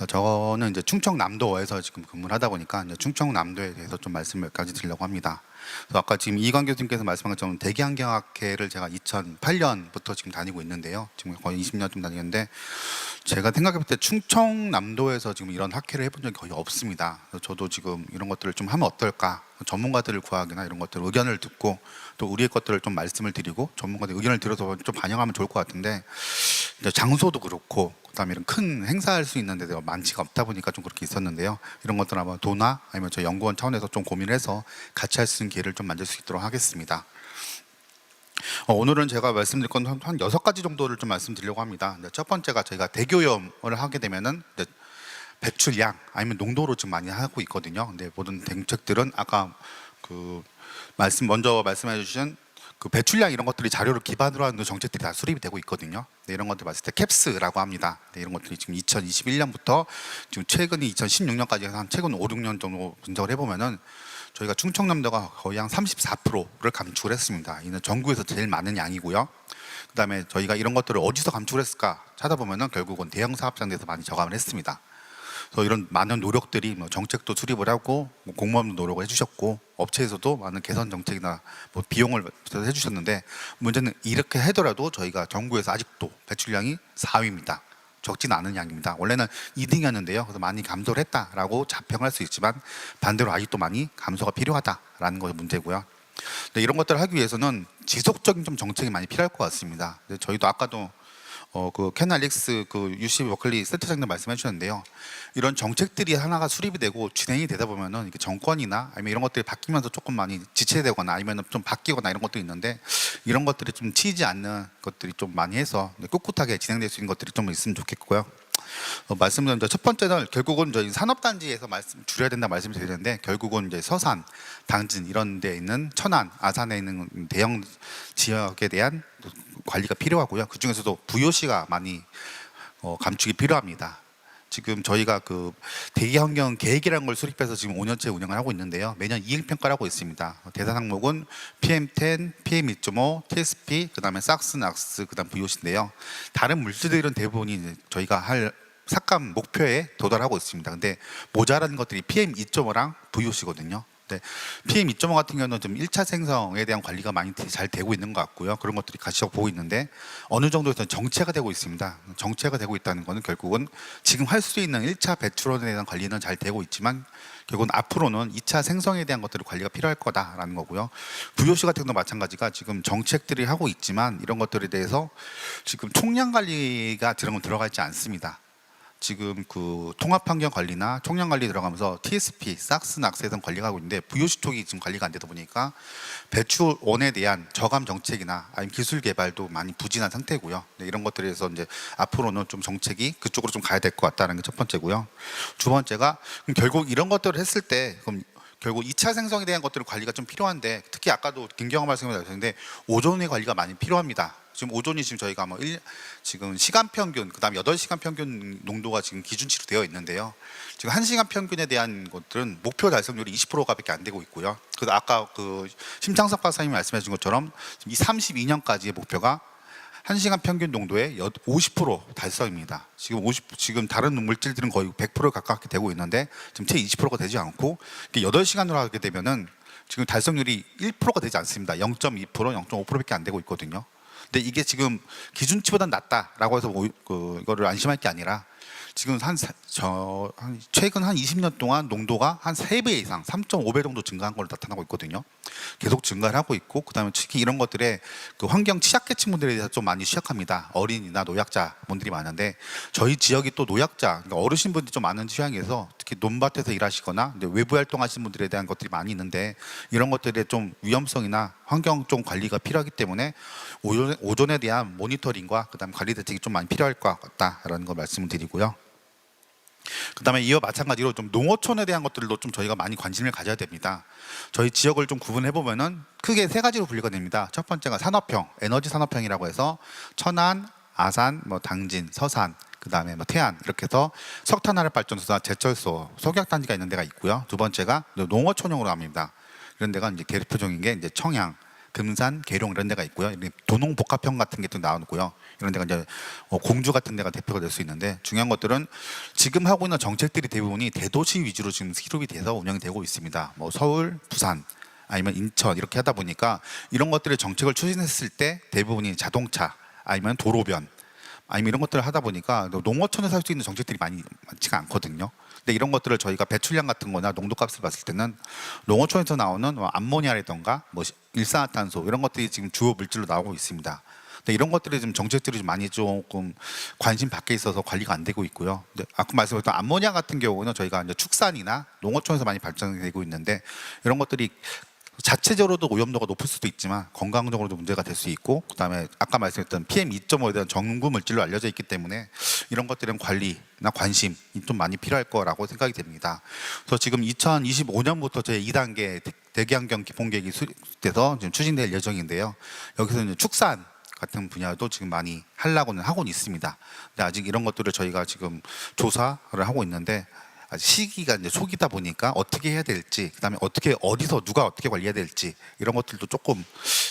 저는 이제 충청남도에서 지금 근무를 하다 보니까 이제 충청남도에 대해서 좀 말씀 몇 가지 드리려고 합니다. 그래서 아까 지금 이광 교수님께서 말씀한 것처럼 대기환경학회를 제가 2008년부터 지금 다니고 있는데요. 지금 거의 20년 좀 다니는데 제가 생각해 볼 때 충청남도에서 지금 이런 학회를 해본 적이 거의 없습니다. 그래서 저도 지금 이런 것들을 좀 하면 어떨까, 전문가들을 구하기나 이런 것들 의견을 듣고 또 우리의 것들을 좀 말씀을 드리고 전문가들 의견을 들어서 좀 반영하면 좋을 것 같은데, 이제 장소도 그렇고 그다음에 이런 큰 행사할 수 있는 데가 많지가 없다 보니까 좀 그렇게 있었는데요. 이런 것들 아마 도나 아니면 저 연구원 차원에서 좀 고민을 해서 같이 할 수 있는 기회를 좀 만들 수 있도록 하겠습니다. 오늘은 제가 말씀드릴 건 한 6가지 정도를 좀 말씀드리려고 합니다. 첫 번째가 저희가 대기오염을 하게 되면은 배출량 아니면 농도로 지금 많이 하고 있거든요. 근데 모든 정책들은 아까 그 먼저 말씀해 주신 그 배출량 이런 것들이 자료를 기반으로 하는 정책들이 다 수립이 되고 있거든요. 네, 이런 것들 봤을 때 캡스라고 합니다. 네, 이런 것들이 지금 2021년부터 지금 최근이 2016년까지 해서 한 최근 5, 6년 정도 분석을 해보면은 저희가 충청남도가 거의 한 34%를 감축을 했습니다. 이는 전국에서 제일 많은 양이고요. 그다음에 저희가 이런 것들을 어디서 감축을 했을까 찾아보면은 결국은 대형 사업장에서 많이 저감을 했습니다. 그래서 이런 많은 노력들이 뭐 정책도 수립을 하고 뭐 공무원도 노력을 해주셨고 업체에서도 많은 개선 정책이나 뭐 비용을 해주셨는데, 문제는 이렇게 하더라도 저희가 전국에서 아직도 배출량이 4위입니다. 적진 않은 양입니다. 원래는 2등이었는데요. 그래서 많이 감소를 했다라고 자평할 수 있지만 반대로 아직도 많이 감소가 필요하다라는 것이 문제고요. 근데 이런 것들을 하기 위해서는 지속적인 좀 정책이 많이 필요할 것 같습니다. 근데 저희도 아까도 그 켄 알릭스 그 UC 버클리 센터장님 말씀해 주셨는데요. 이런 정책들이 하나가 수립이 되고 진행이 되다 보면은 이게 정권이나 아니면 이런 것들이 바뀌면서 조금 많이 지체되거나 아니면 좀 바뀌거나 이런 것도 있는데 이런 것들이 좀 튀지 않는 것들이 좀 많이 해서 꿋꿋하게 진행될 수 있는 것들이 좀 있으면 좋겠고요. 말씀드린 첫 번째는 결국은 저희 산업단지에서 줄여야 된다 말씀드리는데 결국은 이제 서산, 당진 이런 데 있는 천안, 아산에 있는 대형 지역에 대한 관리가 필요하고요. 그 중에서도 VOC가 많이 감축이 필요합니다. 지금 저희가 그 대기환경 계획이라는 걸 수립해서 지금 5년째 운영을 하고 있는데요. 매년 이행평가를 하고 있습니다. 대상 항목은 PM10, PM2.5, TSP, 그 다음에 SOx, NOx, 그 다음 VOC인데요. 다른 물질들은 대부분이 이제 저희가 할 삭감 목표에 도달하고 있습니다. 근데 모자란 것들이 PM2.5랑 VOC거든요. 네, PM2.5 같은 경우는 좀 1차 생성에 대한 관리가 많이 잘 되고 있는 것 같고요. 그런 것들이 같이 보고 있는데 어느 정도에서 정체가 되고 있습니다. 정체가 되고 있다는 것은 결국은 지금 할 수 있는 1차 배출원에 대한 관리는 잘 되고 있지만 결국은 앞으로는 2차 생성에 대한 것들을 관리가 필요할 거다라는 거고요. VOC 같은 경우도 마찬가지가 지금 정책들이 하고 있지만 이런 것들에 대해서 지금 총량 관리가 들어가 있지 않습니다. 지금 그 통합환경관리나 총량관리 들어가면서 TSP, SOx, NOx에 대한 관리가 하고 있는데 VOC 쪽이 지금 관리가 안 되다 보니까 배출원에 대한 저감 정책이나 아니면 기술 개발도 많이 부진한 상태고요. 네, 이런 것들에서 이제 앞으로는 좀 정책이 그쪽으로 좀 가야 될 것 같다는 게 첫 번째고요. 두 번째가 그럼 결국 이런 것들을 했을 때 그럼 결국 2차 생성에 대한 것들을 관리가 좀 필요한데 특히 아까도 김경환 말씀해 주셨는데 오존의 관리가 많이 필요합니다. 지금 오존이 지금 저희가 지금 시간 평균 그다음 8시간 평균 농도가 지금 기준치로 되어 있는데요. 지금 1시간 평균에 대한 것들은 목표 달성률이 20%가밖에 안 되고 있고요. 그래서 아까 그 심창석 박사님이 말씀해 준 것처럼 이 32년까지의 목표가 1시간 평균 농도의 50% 달성입니다. 지금 다른 물질들은 거의 100% 가깝게 되고 있는데 지금 채 20%가 되지 않고 8시간으로 하게 되면은 지금 달성률이 1%가 되지 않습니다. 0.2%, 0.5%밖에 안 되고 있거든요. 근데 이게 지금 기준치보다 낮다라고 해서 이거를 안심할 게 아니라 지금 최근 한 20년 동안 농도가 한 3배 이상, 3.5배 정도 증가한 걸로 나타나고 있거든요. 계속 증가를 하고 있고, 그다음에 특히 이런 것들에 그 환경 취약계층분들에 대해서 좀 많이 취약합니다. 어린이나 노약자분들이 많은데 저희 지역이 또 노약자, 그러니까 어르신분들이 좀 많은 지역에서 특히 논밭에서 일하시거나 외부 활동하시는 분들에 대한 것들이 많이 있는데 이런 것들의 좀 위험성이나 환경 좀 관리가 필요하기 때문에 오존에 대한 모니터링과 그다음 관리 대책이 좀 많이 필요할 것 같다라는 걸 말씀을 드리고요. 그다음에 이와 마찬가지로 좀 농어촌에 대한 것들도 좀 저희가 많이 관심을 가져야 됩니다. 저희 지역을 좀 구분해 보면은 크게 3가지로 분류가 됩니다. 첫 번째가 산업형, 에너지 산업형이라고 해서 천안, 아산, 당진, 서산, 그다음에 태안 이렇게 해서 석탄화력 발전소나 제철소, 석약단지가 있는 데가 있고요. 두 번째가 농어촌형으로 합니다. 이런 데가 이제 대표적인 게 이제 청양, 금산, 계룡 이런 데가 있고요. 도농복합형 같은 게 또 나오고요. 이런 데가 이제 공주 같은 데가 대표가 될 수 있는데 중요한 것들은 지금 하고 있는 정책들이 대부분이 대도시 위주로 지금 수립이 돼서 운영이 되고 있습니다. 서울, 부산 아니면 인천 이렇게 하다 보니까 이런 것들의 정책을 추진했을 때 대부분이 자동차 아니면 도로변 아니면 이런 것들을 하다 보니까 농어촌에서 할 수 있는 정책들이 많지가 않거든요. 근데 이런 것들을 저희가 배출량 같은 거나 농도값을 봤을 때는 농어촌에서 나오는 암모니아라던가 일산화탄소 이런 것들이 지금 주요 물질로 나오고 있습니다. 근데 이런 것들이 좀 정책들이 좀 많이 조금 관심 밖에 있어서 관리가 안 되고 있고요. 근데 아까 말씀드렸던 암모니아 같은 경우는 저희가 이제 축산이나 농어촌에서 많이 발전되고 있는데 이런 것들이 자체적으로도 오염도가 높을 수도 있지만 건강적으로도 문제가 될 수 있고 그다음에 아까 말씀드렸던 PM2.5에 대한 전구 물질로 알려져 있기 때문에 이런 것들은 관리나 관심이 좀 많이 필요할 거라고 생각이 됩니다. 그래서 지금 2025년부터 제 2단계 대기환경 기본계획이 수립돼서 지금 추진될 예정인데요. 여기서 이제 축산 같은 분야도 지금 많이 하려고는 하고는 있습니다. 근데 아직 이런 것들을 저희가 지금 조사를 하고 있는데 아직 시기가 이제 초기다 보니까 어떻게 해야 될지, 그다음에 어디서 누가 어떻게 관리해야 될지 이런 것들도 조금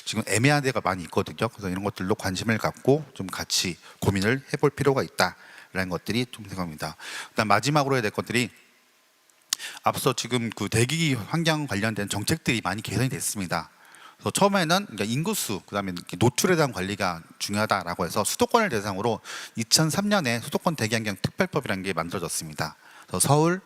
지금 애매한 데가 많이 있거든요. 그래서 이런 것들로 관심을 갖고 좀 같이 고민을 해볼 필요가 있다라는 것들이 좀 생각합니다. 그다음 마지막으로 해야 될 것들이 앞서 지금 그 대기 환경 관련된 정책들이 많이 개선이 됐습니다. 그래서 처음에는 인구수, 그다음에 노출에 대한 관리가 중요하다라고 해서 수도권을 대상으로 2003년에 수도권 대기환경 특별법이라는 게 만들어졌습니다. 그래서 서울,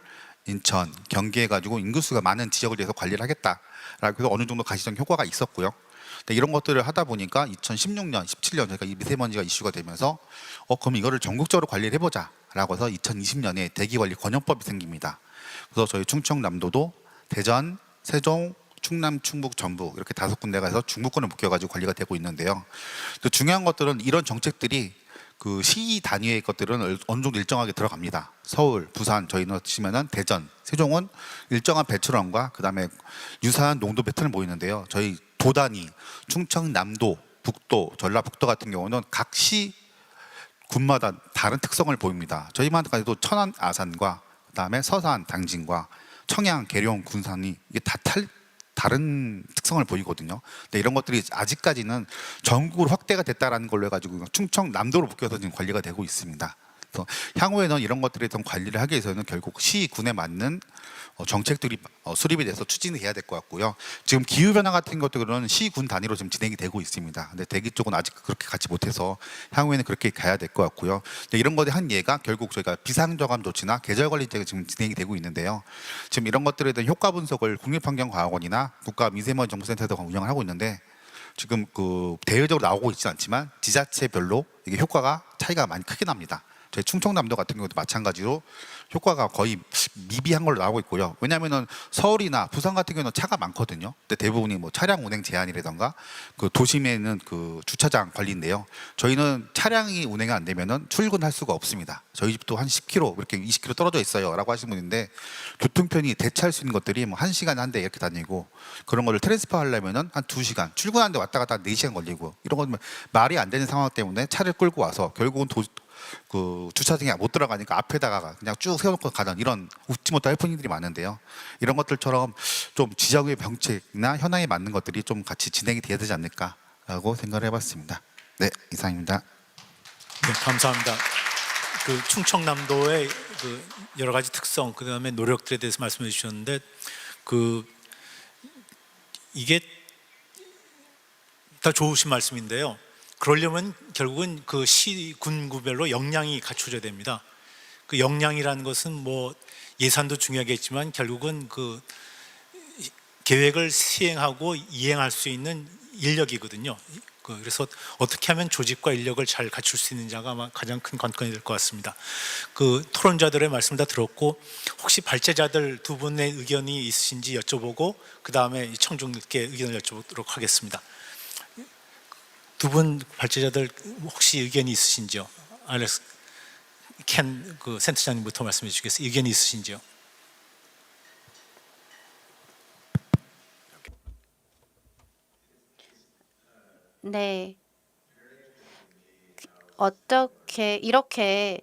인천, 경기 해가지고 인구수가 많은 지역을 위해서 관리를 하겠다라고 해서 어느 정도 가시적 효과가 있었고요. 근데 이런 것들을 하다 보니까 2016년, 17년 저희가 이 미세먼지가 이슈가 되면서 그럼 이거를 전국적으로 관리를 해보자라고 해서 2020년에 대기관리 권역법이 생깁니다. 그래서 저희 충청남도도 대전, 세종, 충남, 충북, 전북 이렇게 5군데가 해서 중부권을 묶여가지고 관리가 되고 있는데요. 또 중요한 것들은 이런 정책들이 그 시 단위의 것들은 어느 정도 일정하게 들어갑니다. 서울, 부산 저희는 치면은 대전, 세종은 일정한 배출원과 그다음에 유사한 농도 패턴을 보이는데요. 저희 도 단위 충청남도, 북도, 전라북도 같은 경우는 각 시 군마다 다른 특성을 보입니다. 저희만 가도 천안, 아산과 그다음에 서산, 당진과 청양, 계룡, 군산이 이게 다 다른 특성을 보이거든요. 근데 이런 것들이 아직까지는 전국으로 확대가 됐다라는 걸로 해가지고 충청남도로 묶여서 지금 관리가 되고 있습니다. 그래서 향후에는 이런 것들에 대한 관리를 하기 위해서는 결국 시, 군에 맞는 정책들이 수립이 돼서 추진을 해야 될 것 같고요. 지금 기후변화 같은 것들은 시, 군 단위로 지금 진행이 되고 있습니다. 근데 대기 쪽은 아직 그렇게 가지 못해서 향후에는 그렇게 가야 될 것 같고요. 근데 이런 것의 한 예가 결국 저희가 비상저감 조치나 계절관리제가 지금 진행이 되고 있는데요. 지금 이런 것들에 대한 효과 분석을 국립환경과학원이나 국가미세먼지정보센터에서 운영을 하고 있는데 지금 그 대외적으로 나오고 있지는 않지만 지자체별로 이게 효과가 차이가 많이 크게 납니다. 저희 충청남도 같은 경우도 마찬가지로 효과가 거의 미비한 걸로 나오고 있고요. 왜냐하면은 서울이나 부산 같은 경우는 차가 많거든요. 근데 대부분이 뭐 차량 운행 제한이라던가 그 도심에는 그 주차장 관리인데요. 저희는 차량이 운행이 안 되면은 출근할 수가 없습니다. 저희 집도 한 10km 이렇게 20km 떨어져 있어요라고 하시는 분인데 교통편이 대체할 수 있는 것들이 뭐 1시간에 한 대 이렇게 다니고 그런 거를 트랜스퍼 하려면은 한 2시간 출근하는데 왔다 갔다 4시간 걸리고 이런 건 말이 안 되는 상황 때문에 차를 끌고 와서 결국은 그 주차장에 못 들어가니까 앞에다가 그냥 쭉 세워놓고 가는 이런 웃지 못할 해프닝들이 많은데요. 이런 것들처럼 좀 지자구의 정책이나 현황에 맞는 것들이 좀 같이 진행이 돼야 되지 않을까라고 생각을 해봤습니다. 네, 이상입니다. 네, 감사합니다. 그 충청남도의 그 여러 가지 특성, 그다음에 노력들에 대해서 말씀해 주셨는데 그 이게 다 좋으신 말씀인데요. 그러려면 결국은 그 시, 군구별로 역량이 갖춰져야 됩니다. 그 역량이라는 것은 뭐 예산도 중요하겠지만 결국은 그 계획을 시행하고 이행할 수 있는 인력이거든요. 그래서 어떻게 하면 조직과 인력을 잘 갖출 수 있는지가 아마 가장 큰 관건이 될 것 같습니다. 그 토론자들의 말씀 다 들었고 혹시 발제자들 두 분의 의견이 있으신지 여쭤보고 그 다음에 청중들께 의견을 여쭤보도록 하겠습니다. 두 분 발제자들 혹시 의견이 있으신지요? 알렉스 켄 그 센터장님부터 말씀해 주시겠어요? 의견이 있으신지요? 네. 어떻게 이렇게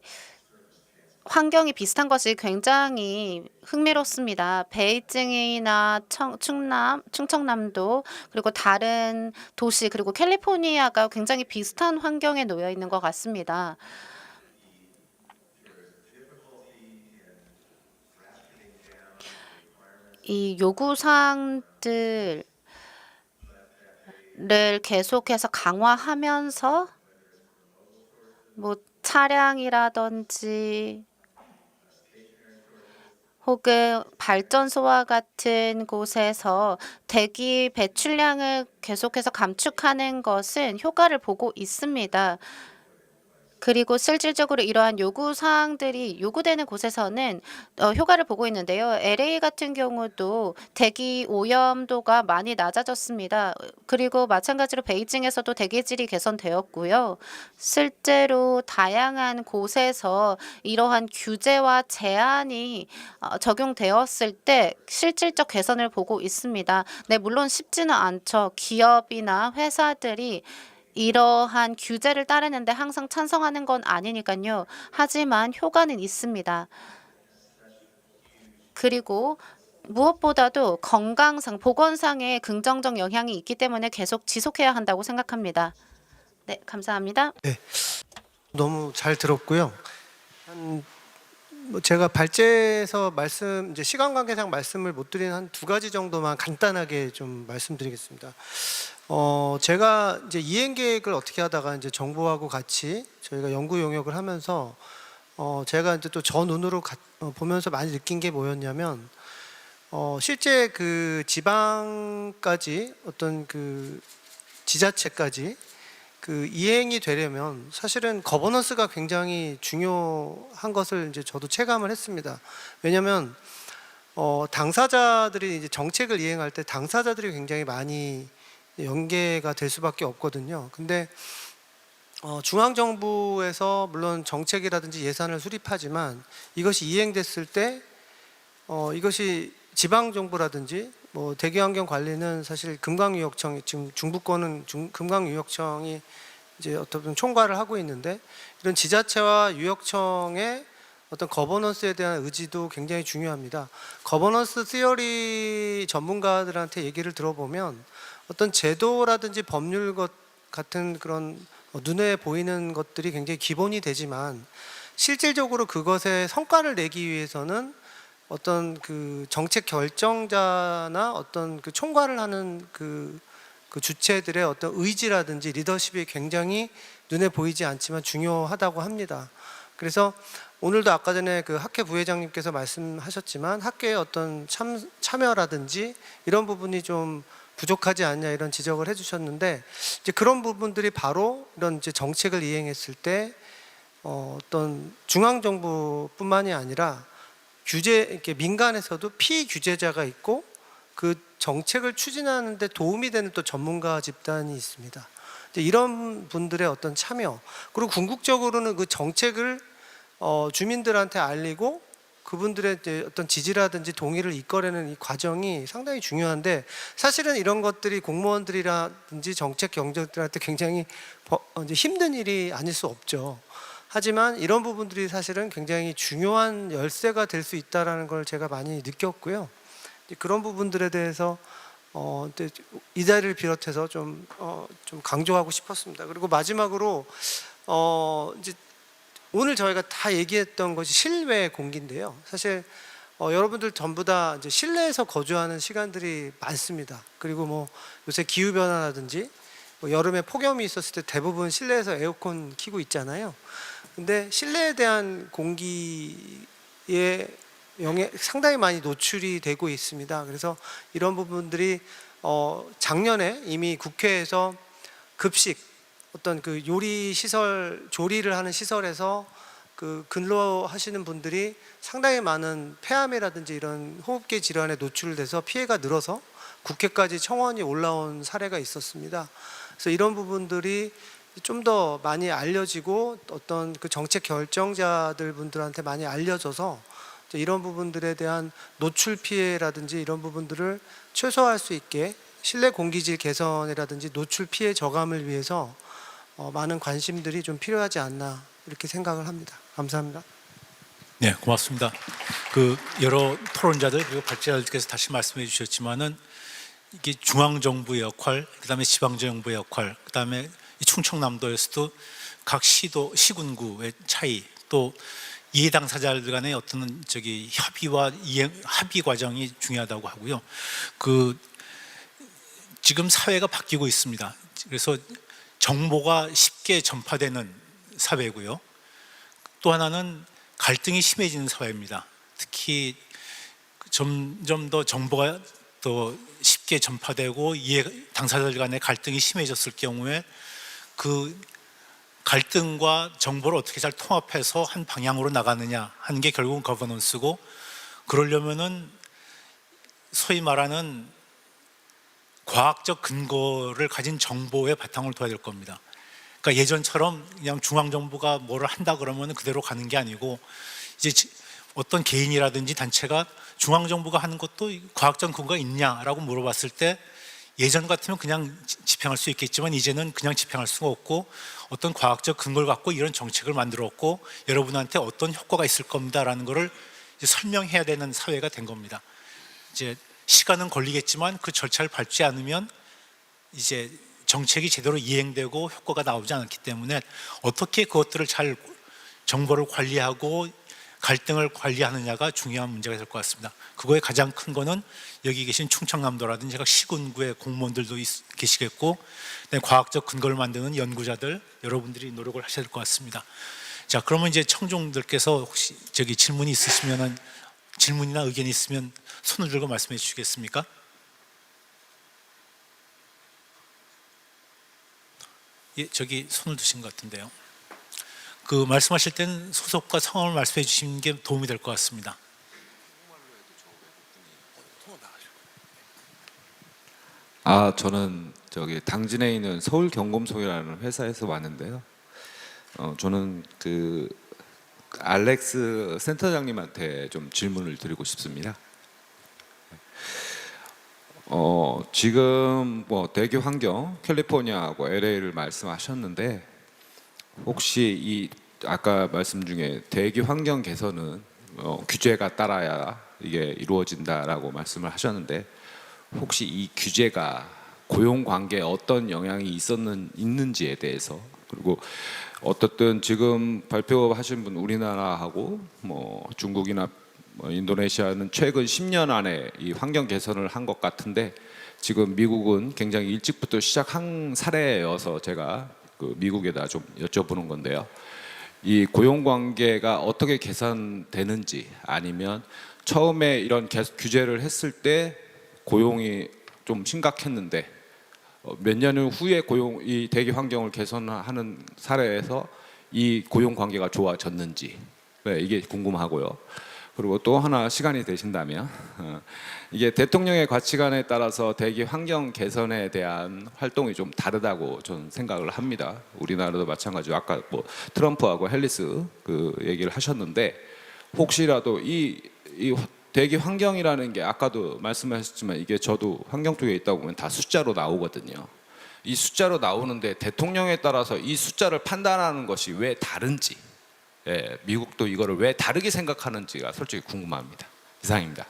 환경이 비슷한 것이 굉장히 흥미롭습니다. 베이징이나 충청남도 그리고 다른 도시 그리고 캘리포니아가 굉장히 비슷한 환경에 놓여 있는 것 같습니다. 이 요구사항들을 계속해서 강화하면서 뭐 차량이라든지 혹은 발전소와 같은 곳에서 대기 배출량을 계속해서 감축하는 것은 효과를 보고 있습니다. 그리고 실질적으로 이러한 요구 사항들이 요구되는 곳에서는 효과를 보고 있는데요. LA 같은 경우도 대기 오염도가 많이 낮아졌습니다. 그리고 마찬가지로 베이징에서도 대기질이 개선되었고요. 실제로 다양한 곳에서 이러한 규제와 제한이 적용되었을 때 실질적 개선을 보고 있습니다. 네, 물론 쉽지는 않죠. 기업이나 회사들이 이러한 규제를 따르는데 항상 찬성하는 건 아니니까요. 하지만 효과는 있습니다. 그리고 무엇보다도 건강상, 보건상의 긍정적 영향이 있기 때문에 계속 지속해야 한다고 생각합니다. 네, 감사합니다. 네, 너무 잘 들었고요. 뭐 제가 발제에서 이제 시간 관계상 말씀을 못 드린 한 2가지 정도만 간단하게 좀 말씀드리겠습니다. 제가 이제 이행 계획을 어떻게 하다가 이제 정부하고 같이 저희가 연구 용역을 하면서 제가 이제 또 저 눈으로 보면서 많이 느낀 게 뭐였냐면 실제 그 지방까지 어떤 그 지자체까지 그 이행이 되려면 사실은 거버넌스가 굉장히 중요한 것을 이제 저도 체감을 했습니다. 왜냐하면 당사자들이 이제 정책을 이행할 때 당사자들이 굉장히 많이 연계가 될 수밖에 없거든요. 근데 중앙 정부에서 물론 정책이라든지 예산을 수립하지만 이것이 이행됐을 때 이것이 지방 정부라든지 뭐 대기환경 관리는 사실 금강유역청이 지금 중부권은 금강유역청이 이제 어떤 총괄을 하고 있는데 이런 지자체와 유역청의 어떤 거버넌스에 대한 의지도 굉장히 중요합니다. 거버넌스 시어리 전문가들한테 얘기를 들어보면 어떤 제도라든지 법률 같은 그런 눈에 보이는 것들이 굉장히 기본이 되지만 실질적으로 그것에 성과를 내기 위해서는 어떤 그 정책 결정자나 어떤 그 총괄을 하는 그 주체들의 어떤 의지라든지 리더십이 굉장히 눈에 보이지 않지만 중요하다고 합니다. 그래서 오늘도 아까 전에 그 학회 부회장님께서 말씀하셨지만 학회의 어떤 참여라든지 이런 부분이 좀 부족하지 않냐 이런 지적을 해주셨는데 이제 그런 부분들이 바로 이런 이제 정책을 이행했을 때 어떤 중앙 정부뿐만이 아니라 이렇게 민간에서도 피규제자가 있고 그 정책을 추진하는 데 도움이 되는 또 전문가 집단이 있습니다. 이제 이런 분들의 어떤 참여 그리고 궁극적으로는 그 정책을 주민들한테 알리고 그분들의 이제 어떤 지지라든지 동의를 이끌어내는 이 과정이 상당히 중요한데 사실은 이런 것들이 공무원들이라든지 정책 경쟁들한테 굉장히 이제 힘든 일이 아닐 수 없죠. 하지만 이런 부분들이 사실은 굉장히 중요한 열쇠가 될 수 있다라는 걸 제가 많이 느꼈고요. 그런 부분들에 대해서 이 자리를 비롯해서 좀 강조하고 싶었습니다. 그리고 마지막으로 이제 오늘 저희가 다 얘기했던 것이 실외 공기인데요. 사실 여러분들 전부 다 이제 실내에서 거주하는 시간들이 많습니다. 그리고 뭐 요새 기후 변화라든지 뭐 여름에 폭염이 있었을 때 대부분 실내에서 에어컨 켜고 있잖아요. 근데 실내에 대한 공기의 영향 상당히 많이 노출이 되고 있습니다. 그래서 이런 부분들이 작년에 이미 국회에서 급식 어떤 그 요리 시설 조리를 하는 시설에서 그 근로하시는 분들이 상당히 많은 폐암이라든지 이런 호흡기 질환에 노출돼서 피해가 늘어서 국회까지 청원이 올라온 사례가 있었습니다. 그래서 이런 부분들이 좀 더 많이 알려지고 어떤 그 정책 결정자들 분들한테 많이 알려져서 이런 부분들에 대한 노출 피해라든지 이런 부분들을 최소화할 수 있게 실내 공기질 개선이라든지 노출 피해 저감을 위해서 많은 관심들이 좀 필요하지 않나 이렇게 생각을 합니다. 감사합니다. 네, 고맙습니다. 그 여러 토론자들 그리고 발제자들께서 다시 말씀해 주셨지만은 이게 중앙 정부의 역할, 그다음에 지방 정부의 역할, 그다음에 충청남도에서도 각 시도 시군구의 차이, 또 이해 당사자들 간의 어떤 협의와 합의 과정이 중요하다고 하고요. 그 지금 사회가 바뀌고 있습니다. 그래서 정보가 쉽게 전파되는 사회고요. 또 하나는 갈등이 심해지는 사회입니다. 특히 점점 더 정보가 더 쉽게 전파되고 당사자들 간의 갈등이 심해졌을 경우에 그 갈등과 정보를 어떻게 잘 통합해서 한 방향으로 나가느냐 하는 게 결국은 거버넌스고, 그러려면은 소위 말하는 과학적 근거를 가진 정보의 바탕을 둬야 될 겁니다. 그러니까 예전처럼 그냥 중앙정부가 뭐를 한다 그러면 그대로 가는 게 아니고, 이제 어떤 개인이라든지 단체가 중앙정부가 하는 것도 과학적 근거가 있냐라고 물어봤을 때 예전 같으면 그냥 집행할 수 있겠지만 이제는 그냥 집행할 수가 없고 어떤 과학적 근거를 갖고 이런 정책을 만들었고 여러분한테 어떤 효과가 있을 겁니다라는 거를 이제 설명해야 되는 사회가 된 겁니다. 이제 시간은 걸리겠지만 그 절차를 밟지 않으면 이제 정책이 제대로 이행되고 효과가 나오지 않기 때문에 어떻게 그것들을 잘 정보를 관리하고 갈등을 관리하느냐가 중요한 문제가 될 것 같습니다. 그거의 가장 큰 거는 여기 계신 충청남도라든지 각 시군구의 공무원들도 계시겠고 과학적 근거를 만드는 연구자들 여러분들이 노력을 하셔야 될 것 같습니다. 자, 그러면 이제 청중들께서 혹시 저기 질문이 있으시면은 질문이나 의견이 있으면 손을 들고 말씀해 주시겠습니까? 예, 저기 손을 드신 것 같은데요. 그 말씀하실 땐 소속과 성함을 말씀해 주시는 게 도움이 될 것 같습니다. 저는 저기 당진에 있는 서울경검소이라는 회사에서 왔는데요. 저는 그 알렉스 센터장님한테 좀 질문을 드리고 싶습니다. 지금 뭐 대기 환경 캘리포니아하고 LA를 말씀하셨는데 혹시 이 아까 말씀 중에 대기 환경 개선은 규제가 따라야 이게 이루어진다라고 말씀을 하셨는데 혹시 이 규제가 고용 관계에 어떤 영향이 있는지에 대해서, 그리고 어떻든 지금 발표하신 분 우리나라하고 뭐 중국이나 뭐 인도네시아는 최근 10년 안에 이 환경 개선을 한 것 같은데 지금 미국은 굉장히 일찍부터 시작한 사례여서 제가 그 미국에다 좀 여쭤보는 건데요. 이 고용 관계가 어떻게 개선되는지, 아니면 처음에 이런 규제를 했을 때 고용이 좀 심각했는데 몇 년 후에 이 대기 환경을 개선하는 사례에서 이 고용 관계가 좋아졌는지, 네, 이게 궁금하고요. 그리고 또 하나 시간이 되신다면 이게 대통령의 가치관에 따라서 대기 환경 개선에 대한 활동이 좀 다르다고 저는 생각을 합니다. 우리나라도 마찬가지로 아까 뭐 트럼프하고 헬리스 그 얘기를 하셨는데 혹시라도 이 대기 환경이라는 게 아까도 말씀하셨지만 이게 저도 환경 쪽에 있다 보면 다 숫자로 나오거든요. 이 숫자로 나오는데 대통령에 따라서 이 숫자를 판단하는 것이 왜 다른지, 예, 미국도 이거를 왜 다르게 생각하는지가 솔직히 궁금합니다. 이상입니다.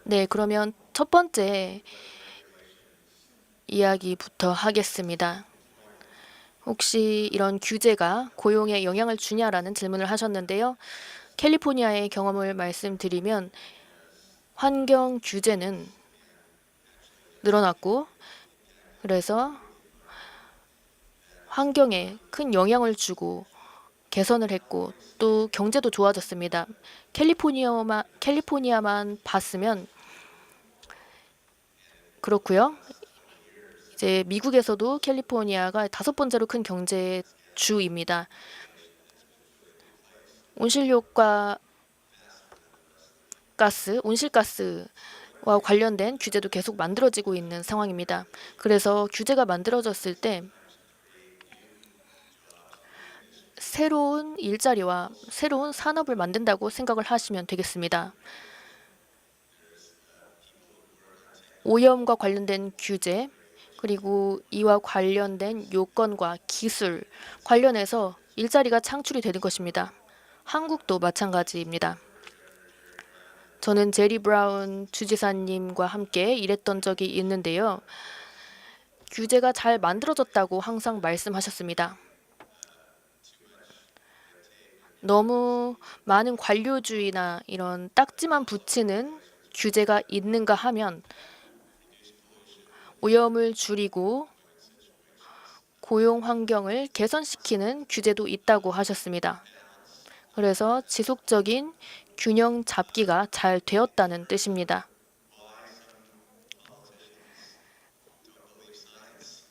네, 그러면 첫 번째 이야기부터 하겠습니다. 혹시 이런 규제가 고용에 영향을 주냐라는 질문을 하셨는데요. 캘리포니아의 경험을 말씀드리면 환경 규제는 늘어났고, 그래서 환경에 큰 영향을 주고 개선을 했고 또 경제도 좋아졌습니다. 캘리포니아만 봤으면 그렇고요. 이제 미국에서도 캘리포니아가 5번째로 큰 경제주입니다. 온실가스와 관련된 규제도 계속 만들어지고 있는 상황입니다. 그래서 규제가 만들어졌을 때 새로운 일자리와 새로운 산업을 만든다고 생각을 하시면 되겠습니다. 오염과 관련된 규제, 그리고 이와 관련된 요건과 기술 관련해서 일자리가 창출이 되는 것입니다. 한국도 마찬가지입니다. 저는 제리 브라운 주지사님과 함께 일했던 적이 있는데요. 규제가 잘 만들어졌다고 항상 말씀하셨습니다. 너무 많은 관료주의나 이런 딱지만 붙이는 규제가 있는가 하면 오염을 줄이고 고용 환경을 개선시키는 규제도 있다고 하셨습니다. 그래서 지속적인 균형 잡기가 잘 되었다는 뜻입니다.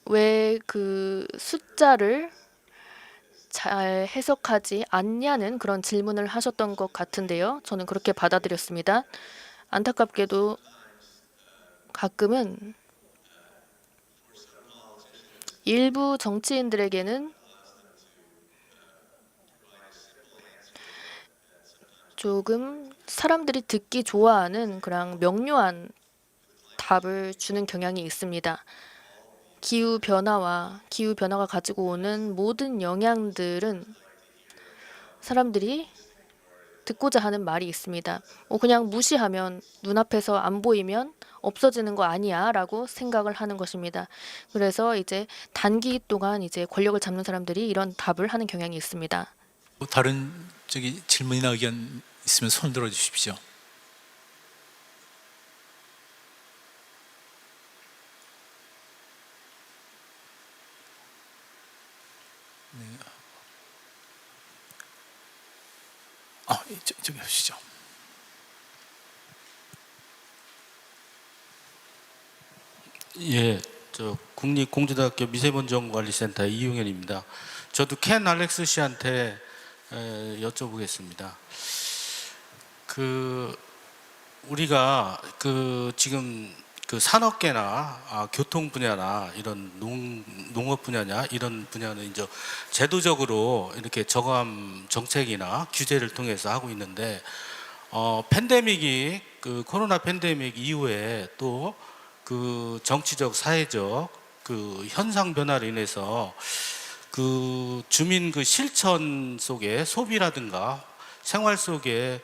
왜 그 숫자를 잘 해석하지 않냐는 그런 질문을 하셨던 것 같은데요. 저는 그렇게 받아들였습니다. 안타깝게도 가끔은 일부 정치인들에게는 조금 사람들이 듣기 좋아하는 그런 명료한 답을 주는 경향이 있습니다. 기후변화가 가지고 오는 모든 영향들은 사람들이 듣고자 하는 말이 있습니다. 그냥 무시하면, 눈앞에서 안 보이면 없어지는 거 아니야 라고 생각을 하는 것입니다. 그래서 이제 단기 동안 이제 권력을 잡는 사람들이 이런 답을 하는 경향이 있습니다. 다른 저기 질문이나 의견 있으면 손 들어 주십시오. 저기 하시죠. 예, 저 국립공주대학교 미세먼지연구관리센터 이용현입니다. 저도 켄 알렉스 씨한테 여쭤보겠습니다. 우리가 지금 산업계나 교통 분야나 이런 농업 분야냐 이런 분야는 이제 제도적으로 이렇게 저감 정책이나 규제를 통해서 하고 있는데 팬데믹이 코로나 팬데믹 이후에 또 정치적 사회적 현상 변화로 인해서 주민 실천 속에 소비라든가 생활 속에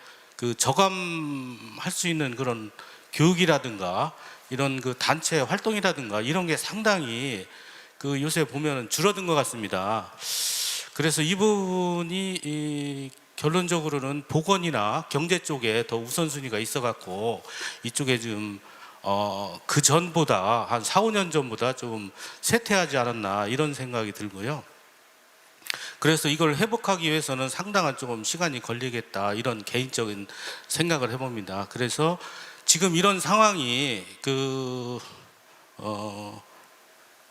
저감할 수 있는 그런 교육이라든가 이런 단체 활동이라든가 이런 게 상당히 요새 보면 줄어든 것 같습니다. 그래서 이 부분이 결론적으로는 보건이나 경제 쪽에 더 우선순위가 있어 갖고 이쪽에 좀 그 전보다 한 4, 5년 전보다 좀 쇠퇴하지 않았나 이런 생각이 들고요. 그래서 이걸 회복하기 위해서는 상당한 조금 시간이 걸리겠다 이런 개인적인 생각을 해봅니다. 그래서 지금 이런 상황이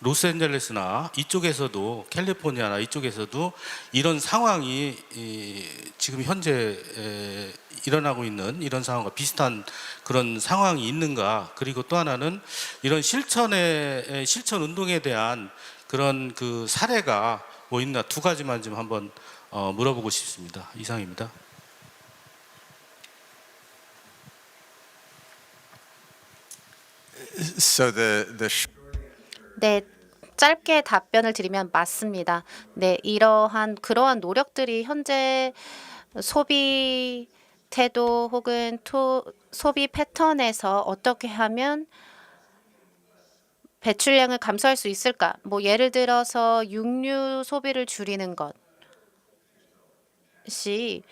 로스앤젤레스나 이쪽에서도 캘리포니아나 이쪽에서도 이런 상황이 지금 현재 일어나고 있는 이런 상황과 비슷한 그런 상황이 있는가, 그리고 또 하나는 이런 실천 운동에 대한 그런 사례가 뭐 있나, 두 가지만 좀 한번 물어보고 싶습니다. 이상입니다. 네, 짧게 답변을 드리면 맞습니다. 네, 그러한 노력들이 현재 소비 태도 혹은 소비 패턴에서 어떻게 하면 배출량을 감소할 수 있을까? 뭐 예를 들어서 육류 소비를 줄이는 것이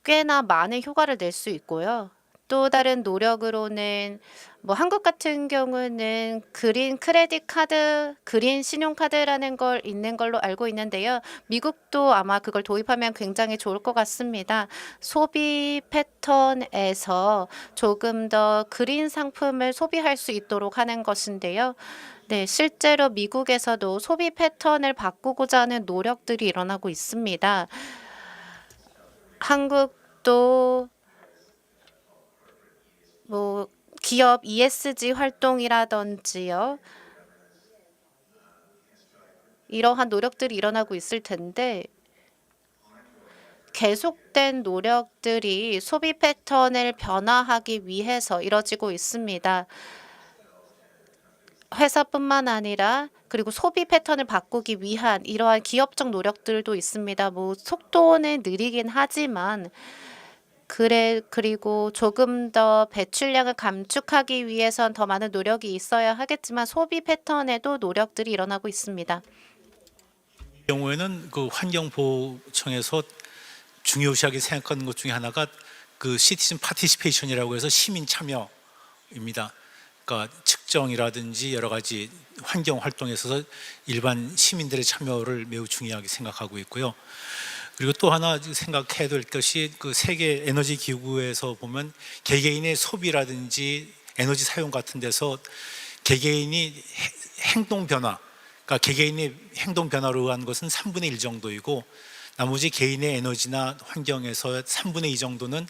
꽤나 많은 효과를 낼 수 있고요. 또 다른 노력으로는 뭐 한국 같은 경우는 그린 크레딧 카드, 그린 신용카드라는 걸 있는 걸로 알고 있는데요. 미국도 아마 그걸 도입하면 굉장히 좋을 것 같습니다. 소비 패턴에서 조금 더 그린 상품을 소비할 수 있도록 하는 것인데요. 네, 실제로 미국에서도 소비 패턴을 바꾸고자 하는 노력들이 일어나고 있습니다. 한국도 뭐 기업 ESG 활동이라든지요. 이러한 노력들이 일어나고 있을 텐데 계속된 노력들이 소비 패턴을 변화하기 위해서 이뤄지고 있습니다. 회사뿐만 아니라 그리고 소비 패턴을 바꾸기 위한 이러한 기업적 노력들도 있습니다. 뭐 속도는 느리긴 하지만 그리고 조금 더 배출량을 감축하기 위해선 더 많은 노력이 있어야 하겠지만 소비 패턴에도 노력들이 일어나고 있습니다. 이 경우에는 환경보호청에서 중요시하게 생각하는 것 중에 하나가 시티즌 파티시페이션이라고 해서 시민 참여입니다. 그러니까 측정이라든지 여러 가지 환경 활동에 있어서 일반 시민들의 참여를 매우 중요하게 생각하고 있고요. 그리고 또 하나 생각해야 될 것이 세계 에너지 기구에서 보면 개개인의 소비라든지 에너지 사용 같은 데서 개개인이 행동 변화, 그러니까 개개인의 행동 변화로 의한 것은 3분의 1 정도이고 나머지 개인의 에너지나 환경에서 3분의 2 정도는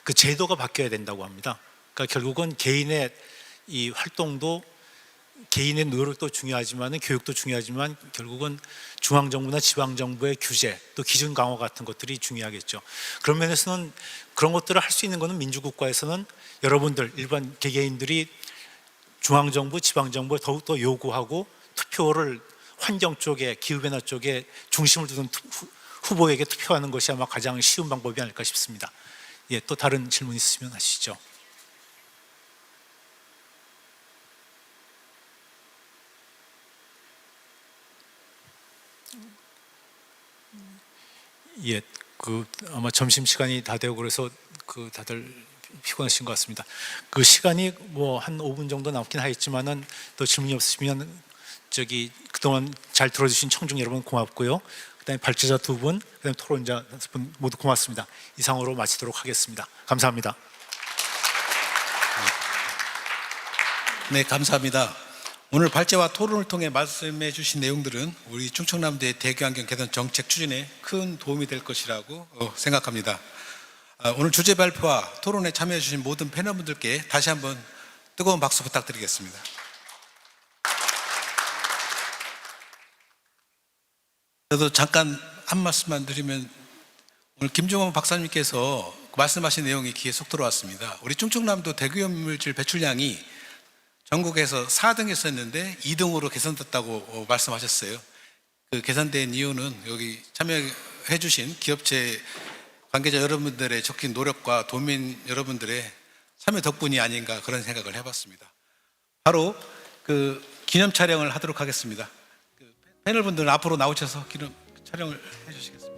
그 제도가 바뀌어야 된다고 합니다. 그러니까 결국은 개인의 이 활동도 개인의 노력도 중요하지만 교육도 중요하지만 결국은 중앙정부나 지방정부의 규제 또 기준 강화 같은 것들이 중요하겠죠. 그런 면에서는 그런 것들을 할 수 있는 것은 민주국가에서는 여러분들 일반 개개인들이 중앙정부, 지방정부에 더욱더 요구하고 투표를 환경 쪽에 기후변화 쪽에 중심을 두는 후보에게 투표하는 것이 아마 가장 쉬운 방법이 아닐까 싶습니다. 예, 또 다른 질문 있으시면 하시죠. 예, 아마 점심 시간이 다 되고 그래서 다들 피곤하신 것 같습니다. 시간이 뭐 한 5분 정도 남긴 하겠지만은 또 질문이 없으시면 그동안 잘 들어주신 청중 여러분 고맙고요. 그다음에 발제자 2분, 그다음에 토론자 5분 모두 고맙습니다. 이상으로 마치도록 하겠습니다. 감사합니다. 네, 감사합니다. 오늘 발제와 토론을 통해 말씀해 주신 내용들은 우리 충청남도의 대기환경 개선 정책 추진에 큰 도움이 될 것이라고 생각합니다. 오늘 주제 발표와 토론에 참여해 주신 모든 패널분들께 다시 한번 뜨거운 박수 부탁드리겠습니다. 저도 잠깐 한 말씀만 드리면 오늘 김종원 박사님께서 말씀하신 내용이 귀에 쏙 들어왔습니다. 우리 충청남도 대기오염물질 배출량이 전국에서 4등했었는데 2등으로 개선됐다고 말씀하셨어요. 그 개선된 이유는 여기 참여해 주신 기업체 관계자 여러분들의 적극 노력과 도민 여러분들의 참여 덕분이 아닌가 그런 생각을 해봤습니다. 바로 그 기념 촬영을 하도록 하겠습니다. 그 패널분들은 앞으로 나오셔서 기념 촬영을 해주시겠습니다.